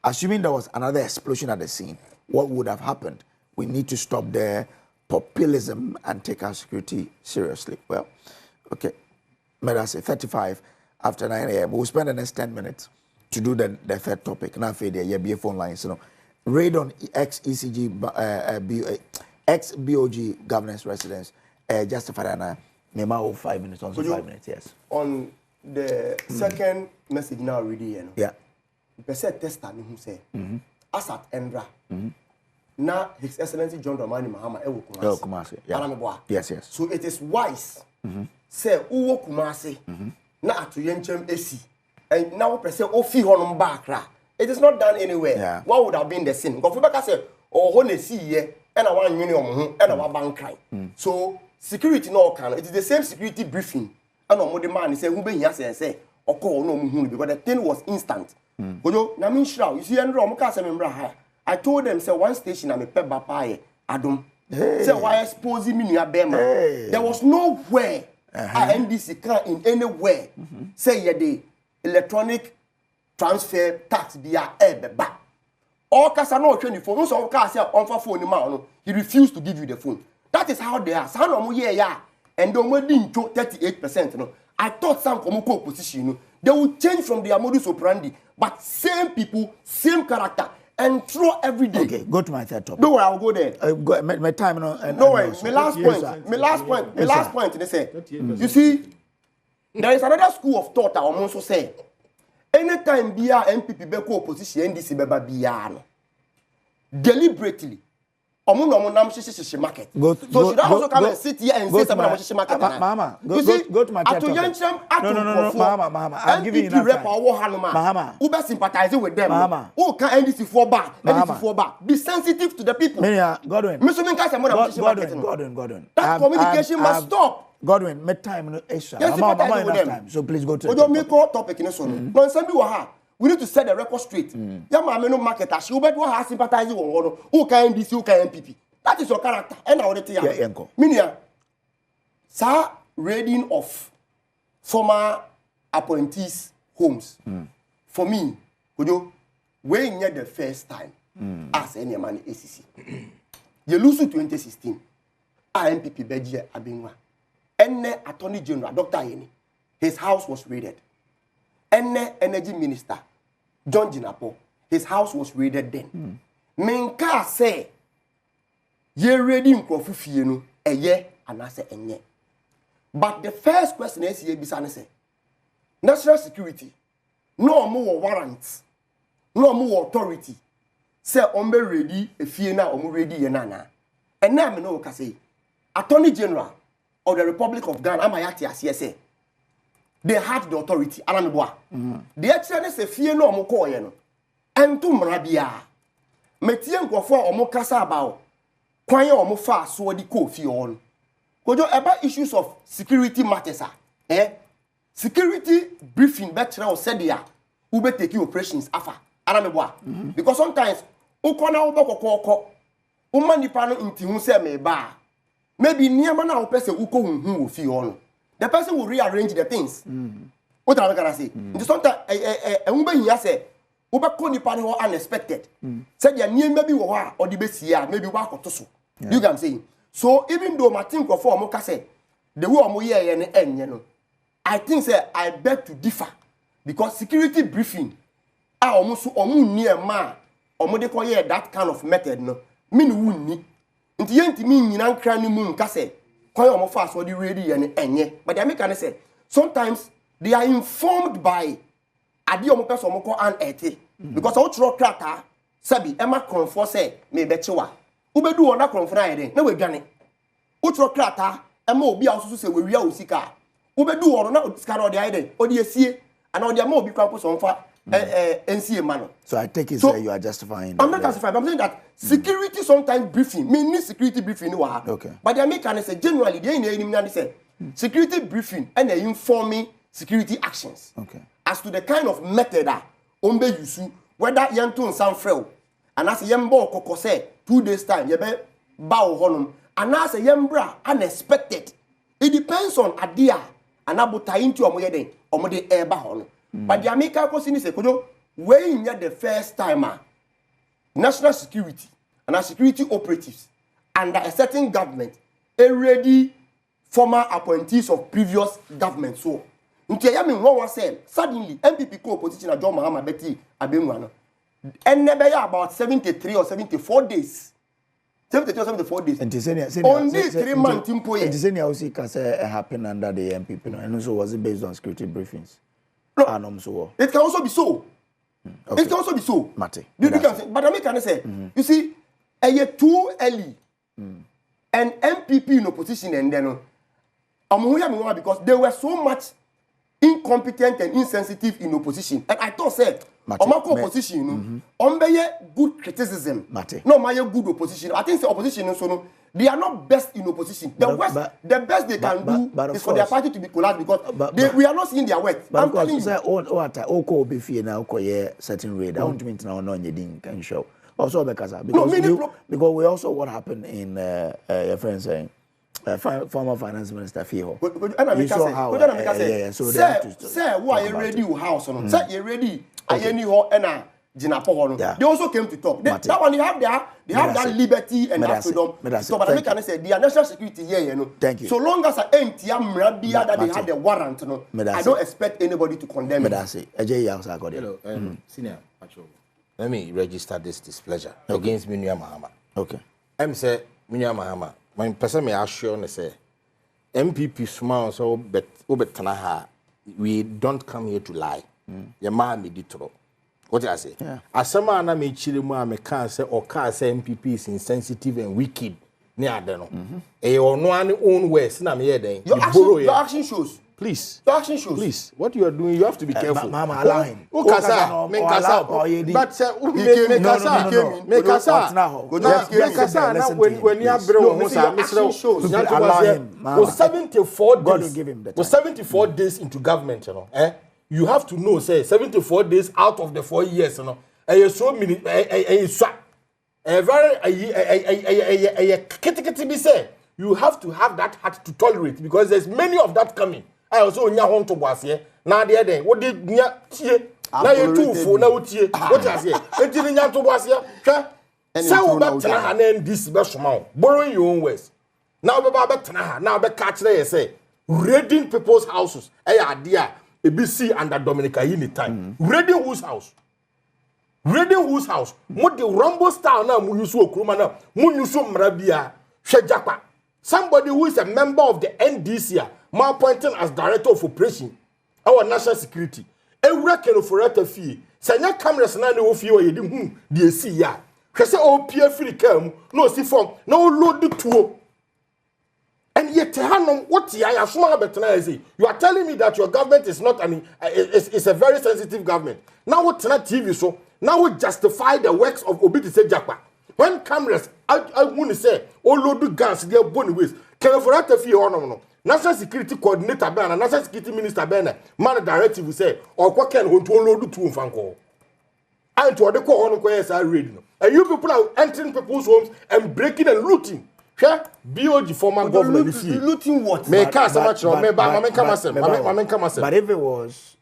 Assuming there was another explosion at the scene, what would have happened? We need to stop the populism and take our security seriously. Well, okay. May I say 35 after 9 a.m. We'll spend the next 10 minutes to do the third topic. Now, for the phone lines, you know, raid on XECG ex-BOG governance residence justified and Mema 5 minutes on 5 minutes, yes. On the second message now already, you know. Yeah. The person tester who say, as at Endra, now His Excellency John Dramani Mahama Ewo Kumasi. Yeah. Yes. So it is wise. Say Uwo Kumasi, na atu yenchem esi, and now person ofi honum bakra. It is not done anywhere. Yeah. What would have been the sin? Because Fubaka say, oh, hone see ye, and I want union, and I want bank crime. So security no can. It is the same security briefing. And on the man say, who be here say, or call no muhuni because the thing was instant. Gojo, na min shroud. You see, Andrew, I told them say one station I'm a pep bapaye Adom. Say why exposing me near Bema. There was nowhere NDC can in anywhere say ye the electronic transfer tax be a back. All Casano 24, no so car say on for phone man. He refused to give you the phone. That is how they are. San yeah. And don't wait to 38%. No. I thought some Komoko position, they will change from their modus operandi, but same people, same character, and throw every day. Okay, go to my third topic. No, I'll go there. My time, no. No way. My last point. They say, you see, there is another school of thought I also say. Anytime BR MPP beko opposition NDC beba BR deliberately. Market. So should I also come and sit here and say something about market? Mama, go to my TED Talk. No, Mama. I'm giving you enough time. Mama. Who best sympathizing with them? Mama. Who can NDC for back? NDC for back. Be sensitive to the people. Godwin. Godwin. That communication must stop. Godwin, make time no extra. Yes, Mama, enough time. So please go to the make topic in this one. No, somebody will have. We need to set the record straight. Yama no marketer. She will be sympathizing with one. Who can NDC? Who can MPP? That is your character. And I want to tell you. Minia, sir, raiding of former appointees' homes. For me, could you when you're the first time as any man ACC? You lose to 2016. MPP Beji Abingwa. And Attorney General Dr. Yeni, his house was raided. And Energy Minister John Jinapo, his house was raided then. Menka say, ye raiding Krofufie a year and I say enye. But the first question is ye bisane say, national security, no more warrants, no more authority. Say ombe ready a fiena or ready yenana. And now me no say, Attorney General of the Republic of Ghana, Amayati as say. They had the authority. The actually say fear no more call you. And to Marabia. Metian go for or more cassa about. Quire or more fast so the coffee on. Could you about issues of security matters? Security briefing better or said ya. Who be taking operations afa. Because sometimes ukona uboko umani pano inti unse me ba. Maybe near mana opese uko who fee on. The person will rearrange the things. What am I gonna say? Sometimes a say, Uba Koni Pano unexpected. Said your name maybe or the best year, maybe walk or tosu. You know what I'm saying? So even though my think of four Moka say, the war moye and end, you know, I think say I beg to differ because security briefing are almost near ma or modeko that kind of method no. Mean wouldn't into yenti mean in cranny moon case. Quite fast or the ready and but the Americans say sometimes they are informed by Adiomoka Somoko and Ete because all through cracker Sabi Emma Cronfor say may bet you Ubedu on that Cronfriday, no way gunning. Utro cracker Emma be also say we are Sika Ubedu or not scar the idea or the see and all the more be campus on fire. NCA man. So I take it so you are justifying. I'm not justifying. I'm saying that security sometimes briefing. Me security briefing. Okay. But the Americans say generally they in say security briefing and they informing security actions. Okay. As to the kind of method that ombe yusu whether yanton san frel and as yembo koko say 2 days time yebe bow honum and as yembra unexpected. It depends on adia and abuta into omoyeden omode eba honum. But the American question is when you're the first timer, national security and our security operatives under a certain government, already former appointees of previous government. So, what was said, suddenly MPP co-opposition at John Mahama Betty Abengwana, and never about 73 or 74 days. 74 days. And only 3 months in Poye. And Tisenia also can say happen under the MPP, and also was it based on security briefings? No, it can also be so. Okay. It can also be so. Mate. But I can say, you see, a year too early, and MPP in opposition, and then because they were so much incompetent and insensitive in opposition. And I thought said, opposition, good criticism. No, my good opposition. I think the opposition, so they are not best in opposition. The best they can do is for their party to be collapsed because we are not seeing their work. But I'm telling you, certain rate. I don't mean to know you can show. Also because we also what happened in your friend saying. Former finance minister Fiho. You saw how so say why you ready your house on say you ready any ho na jinapo they also came to talk that one they have that liberty and freedom so but I can say the national security here you know. Thank you. So long as entia mrabia that they had the warrant no I don't expect anybody to condemn it. Senior patrol, let me register this displeasure against Minya Mahama. Okay. I'm say Minya Mahama. My person may assure me say MPP small so but we don't come here to lie. Your man me ditro. What did I say? Asama na me chiri mu me can say or can say MPP is insensitive and wicked. Near no. No own words na me then. Your action shows. Please. Your action shows. Please. What you are doing, you have to be careful. Mama, allow him. But when you are was 74 days into government, you know. You have to know, say 74 days out of the 4 years, you know. So many you have to have that heart to tolerate because there's many of that coming. I also nya hon to boas here na de den wo de nya tie na ye tufu na wo tie wo tie ase enti nya to boas here hwe say wo betena ha na ndis be soma wo borrowing your own words now be ba betena ha now be catch there say raiding people's houses ade a ebi see under Dominica Yi time raiding whose house mo de rumble style na mo use okruma na mo use mra bia hwe japa somebody who is a member of the NDC my appointing as director of operation our national security ewura kenofurata fie sanya cameras na wo fie o yedi de esi ya hwese o pie free cam no si form na o load tuo and yet hanom what ya asoma betena say you are telling me that your government is not it's a very sensitive government now what na TV so now we justify the works of Obi Tse Japa when cameras I want to say o load guns there boni ways kenofurata fie honom no national security coordinator be and national security minister be na man directive say okwa ken ho to load to mfanko and to the ko hono ko yes I read no and you people are entering people's homes and breaking and looting BOG former governor looting what me ka so much me ba me come asem but if it was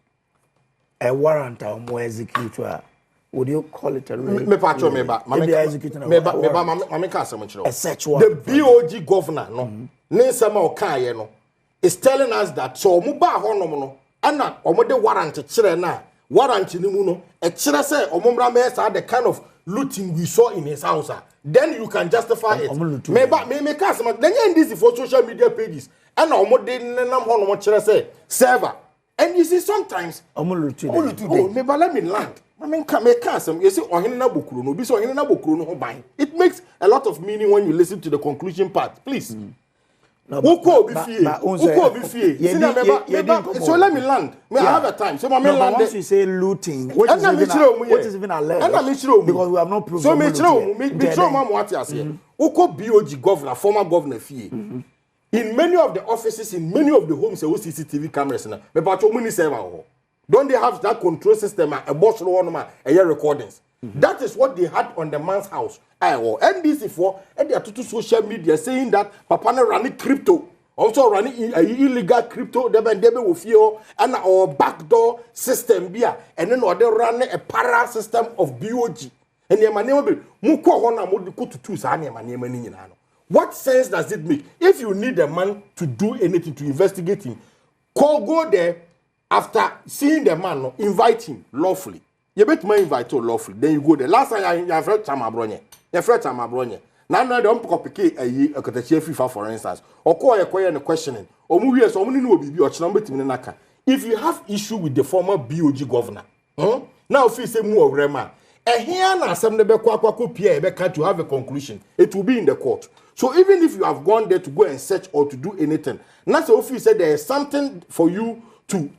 a warrant or more executor would you call it a raid? Me patro me ba me ka so much the BOG governor no Ninsema okaye no is telling us that so mu ba honom no ana omode warrant kire na warrant ni mu no e kire say omumra me say the kind of looting we saw in his house then you can justify it me cast then this for social media pages ana omode nenam honom kire say server and you see sometimes me ba let me land me cast you see ohene na bokuru no bi so ohene na bokuru no ho ban it makes a lot of meaning when you listen to the conclusion part please Uko be fie. So let me land. I have a time. So my land. Once you say looting, what is even alleged? Because we have not proven. So me what you say. Uko BOG governor, former governor fie. In many of the offices, in many of the homes, there was CCTV cameras now. But don't they have that control system? A boss recordings. That is what they had on the man's house. NDC for and they are to social media saying that Papa na running crypto, also running illegal crypto. They will feel and our backdoor system beer, and then they run a para system of BOG. And the money be muko hona mudi to two sani money. What sense does it make? If you need a man to do anything to investigate him, go there after seeing the man, no, invite him lawfully. You bet me invite you lawfully. Then you go there. Last time you have read Tamabronye. You have read Tamabronye. na na don peke ayi ekotachie FIFA for instance okoye no questioning omu wie so omu ni obibi ochena betimi naka if you have issue with the former BOG governor now feel say mu owrema here na asem ne be kwakwa pia e be can to have a conclusion it will be in the court. So even if you have gone there to go and search or to do anything, not so if you said there is something for you to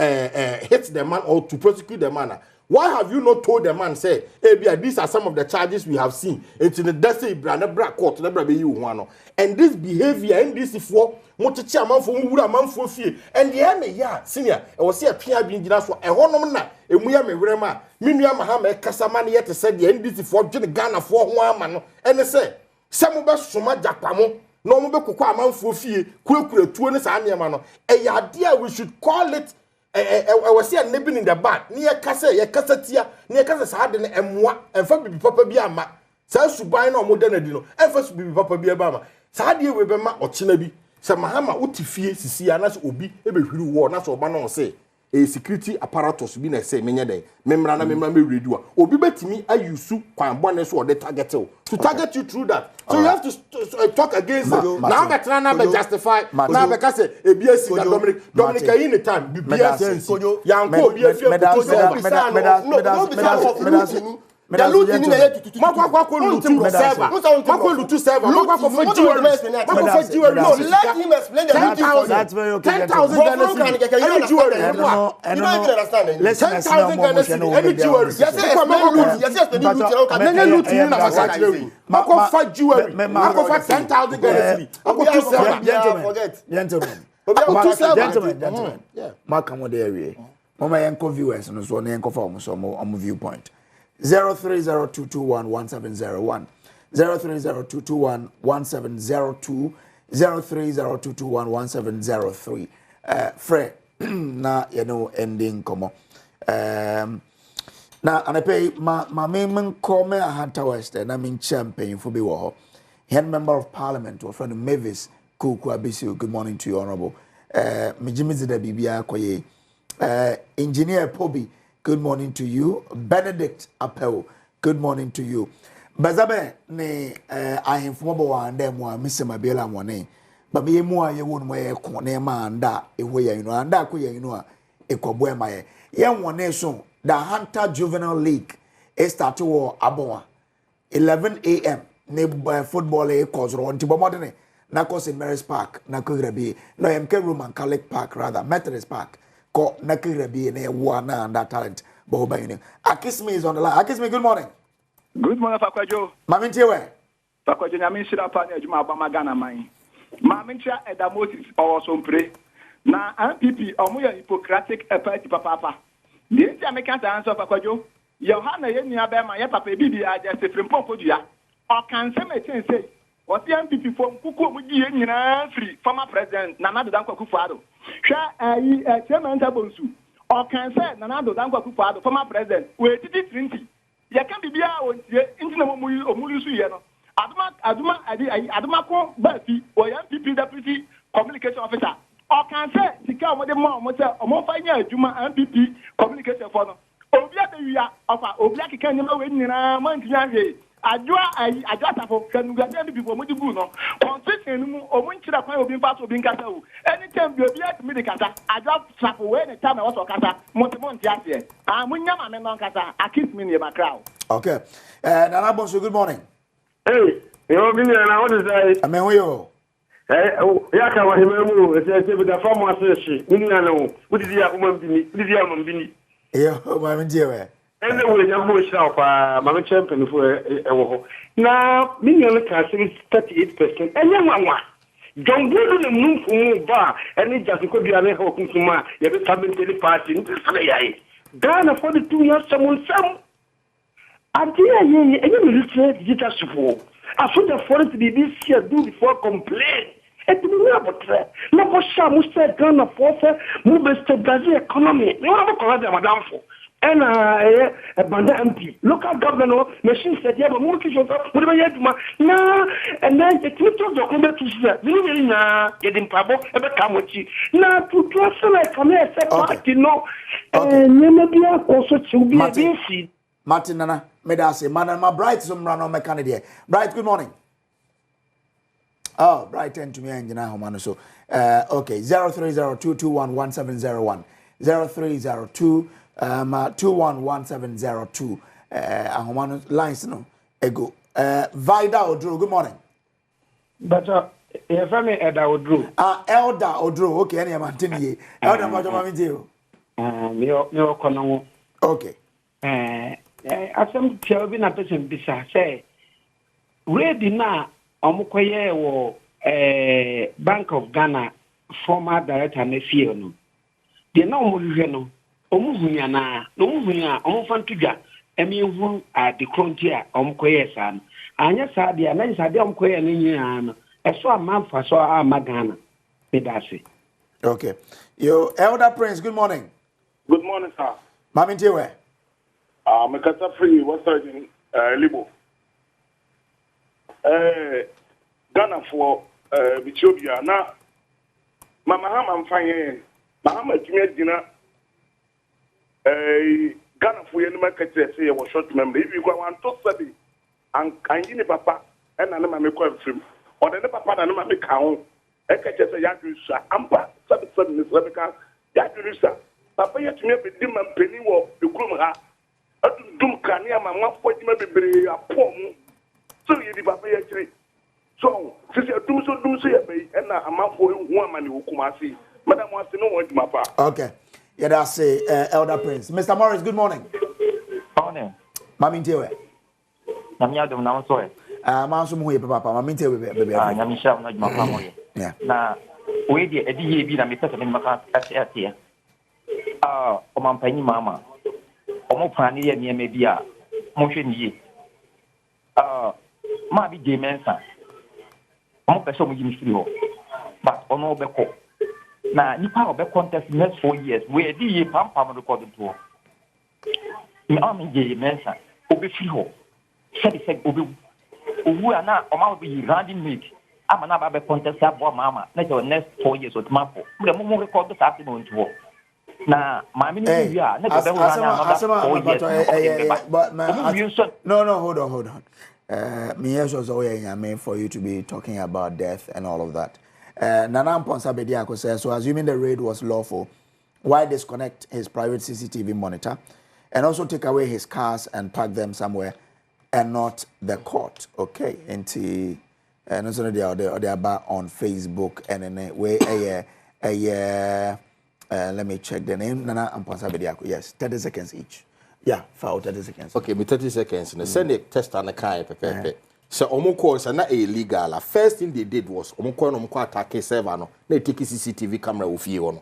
hit the man or to prosecute the man, why have you not told the man, say, hey, these are some of the charges we have seen. It's in the Desi court, and this behavior and this is for Moticha man for Mura man for fear. And the enemy, senior, I was here Pia being just for a honomana, and we are Rema, Minya Mahama, Casamani yet said the end this is for Ghana for 1 man, and they say. Some of us so much Japamo, no more Kukwa man for fear, quickly 2 mano. A idea we should call it. I was here nibbling in the back near Casa, Casatia, near Casa Harden and moi, and for Papa Biama. Says to buy no more than a dino, and first be Papa Biabama. Sadia Webema or Chinabi, Samahama Utifi, Sicianas Ubi, every war, not so banner say. A security apparatus being a say many day. Membrana memory redo. Obi bet me I use su kwambone or the target to target you through that. So you have to talk against it. Now that Rana be justify. Now because a BS Dominic in the time. BS Yanko BS the looting in the head to server. Let him explain the 10,000 viewpoint. 03022111701 03022111702 03022111703 Fred na ending komo na anape ma men come ahanta west na min champion for be wo head member of parliament or friend Mavis Kuku Abisi. Good morning to you, honorable mijimizi da bibia koye engineer Pobi. Good morning to you. Benedict Appel, good morning to you. Bazabe ne ahemfo bo ande mo Mr. Mabela mone. Ba me mu aye wonu mo ye ko na ma anda ehwo ye inu anda ko ye inu a ekobo e ma ye. Ye wone so the Hunter Juvenile League start to abon 11 a.m. ne football e kozro nti bo modene na ko St. Mary's Park na ko grabi no MK Roman Catholic Park rather Methodist Park. Ko nakirabi ne wana and that talent boba uni. Akisme is on the line. Akisme, good morning. Good morning, Fakwajo. Maminti we. Fakwajo nyame shira pa ne adwuma ba magana man. Mamintia Eda Moses also pray. Na MPP omoya Hippocratic party papa. The nti American answer Fakwajo. Yohana ye nua ba ma ye papa bibi a just frimpon podua. O kan se metin say what the MPP from kuku omugi ye nyina free former president Nana Dankwa Kufuado. Hwa chairman Tabonsu or can say Nana Dankwa Kufuado former president we did 20 ya kan bibia o tie intina omulusu ye no aduma ko bafi o MPP deputy communication officer or can say sika omode mo say omo fa nya aduma MPP communication for no obi adewia ofa obi akeka nyama we nyina mantinya hwe adwa tafo kanugade bi people mudi bu no consistent mu omunchira kwan obi mfa so obi nkasa o anytime bi obi atimi de kasa adwa tafo we ne time we so kasa monti ase munya ma me no kasa akit me ne makra. Okay, Nana Bonso, good morning. Hey, you be na what is that? Amen yo. Ya ka wa himemu se be da form association ni na no wudi dia ko mambini yo ma menje we. Ene we ya mo sha kwa mama champion for ewo ho na million ka 38%. Enye nwanwa jongulu ne munfu ba ene jasiko bia ne ho kunkuma ye be family party nti sale yayi Ghana for the 2 years some idea ye enye military digital support aso the foreign to this year do before complain et nous abotre na ko sha mu say Ghana for mu be stabilize economy we want to call them madam for and a banda MP local government machine said yeah but more kids what do you do na and then the Twitter document to say really na getting pabo e be come with you na to trust like come here say party no nyeme bia also to be a Martin Nana, me da say, man, my bright some run on my candidate. Bright, good morning. Oh, Brighton to me and Jana Homano. So, okay, 0302211701. 0302 Homano lines no ego. Vida Odro, good morning. But if I may add, I would do. Elder Odro, okay, any amount. Elder Major. Okay. As some Kelvin at the Bisa say, ready now, Omukoye or Bank of Ghana, former director Nefiano. The no Mujano, Omuviana, Omuvia, Omufantuga, Emi at the frontier, Omukoye san. And yes, I did, and I don't quay an Indian. I saw a man for saw Magana. Pedasi. Okay. Yo, Elder Prince, good morning. Good morning, sir. Mami Tiwe. Makata free, what's in Libo? Ghana for Ethiopia. Now, Mama I'm fine. Mama Jimmy dinner. Ghana for your market say was short memory. If you go on to study and you need papa and I never make a film. Or the papa and I make count. I can just say, Yadusa, Ampa, 7 is Rebecca, Yadusa. Papa, yet to me, be dim and penny walk, the groom ha. Dum Kania, my 140 maybe a poem. So you did Papa yet. So, sister, do so, and I'm out for one man who come and see. Madam wants to know what my papa. Okay. Yeah, that's Elder Prince. Mr. Morris, good morning. Morning. Mami Tiwe. Adom Nnawotwe Yi. Manso mu ye papa, Mami Tiwe baby. Nyamisha na juma pa moye. Yeah. Na we de edi bi na me pese me maka ate. O mampanyi mama. O mo plan ye niam bi a mo hwe ni ye. Ma bi je mensa. O mo pese mo yi mfiri ho. But ono obeko. Na nipa obeko contest next 4 years. We edi ye pam record to. Me am je mensa. Obi firi ho. Say obi owu ana o ma be running mate. I'm not about contest mama. Next 4 years with Mapo. The moment record the afternoon to work. Now, my ministry, no, hold on. Me was always for you to be talking about death and all of that. Nana Mponsabediako says, so assuming the raid was lawful, why disconnect his private CCTV monitor and also take away his cars and park them somewhere and not the court? Okay, and also they are back on Facebook and then let me check the name. Nana Mponsabediako. Yes, 30 seconds each. Yeah, for 30 seconds. Okay, me 30 seconds. Send the test on the car. So omoko is not illegal. First thing they did was omoko attack server no. They take CCTV camera with you on.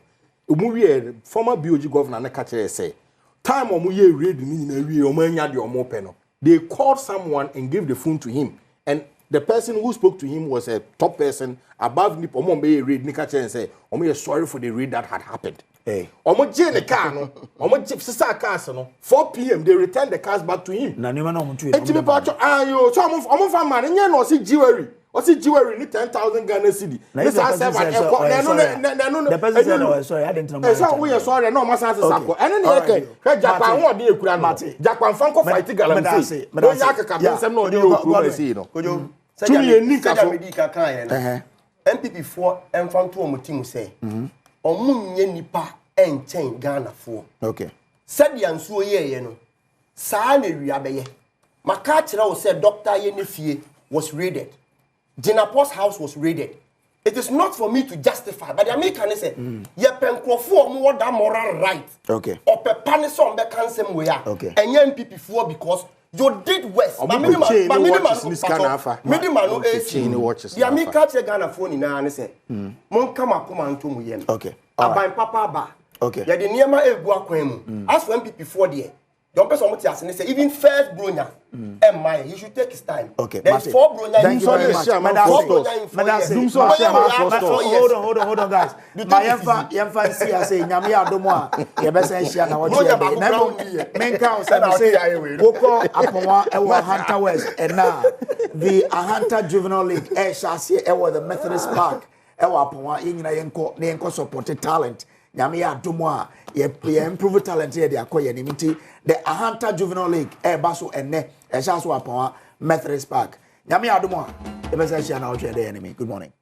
Umuye former BOG governor na catch say time omuye raid ni na wi omanya de omope no. They called someone and gave the phone to him, and the person who spoke to him was a top person above Nip Omombe raid Nikache and say, Omo sorry for the raid that had happened. Hey. Omo Jane the car no, Omo Sister cars no. 4 p.m. they returned the cars back to him. Na nima na omuntu. Etibe pacho ayo, so omo fa man nya no si jewelry. O si jewelry ni 10,000 Ghana cedi. This are 7 no. The person said no, sorry, I didn't know. So we are sorry, no masa se sako. Ene ne yake, hwe Japan ho de ekura no. Japan fanko fight galamsi. No yake kapin sem no de okuru si no. MPP for Mfanto Omutim say, Omunye nipa enchen Ghana for. Okay. Said the ansuo ye no. Saa na wiabeye. Maka kira o said Dr. Yenefie was raided. Jinapos house was raided. It is not for me to justify, but the American say, ye penkrofo omo that moral right. Okay. Or pe paniso mbe kansem we ya. Okay. And MPP for because you did worse. But the America che Ghana phone na ne say, mon kama kuma ntomu ye. Okay. Aban papa ba. Okay. Ya de niema egu akwan mu. As for MPP for there, the person who say even first bronya, he should take his time. Okay. There's 4 bronya. Thank you very much. Hold on, guys. My yemfa see I say nyame adomo a ye be say hia na wo je na mo menka o say woko aponwa e wo Hunter West and now the Hunter Juvenile League shase e wo the Methodist Park e wo aponwa yenyina yenko support talent nyame adomo a ye improve talent here dey akoye ni mti the Hunter Juvenile League baso enne shase wo aponwa Methodist Park nyame adom a yɛbɛsɛ hyia na wotwɛ dɛ enemy good morning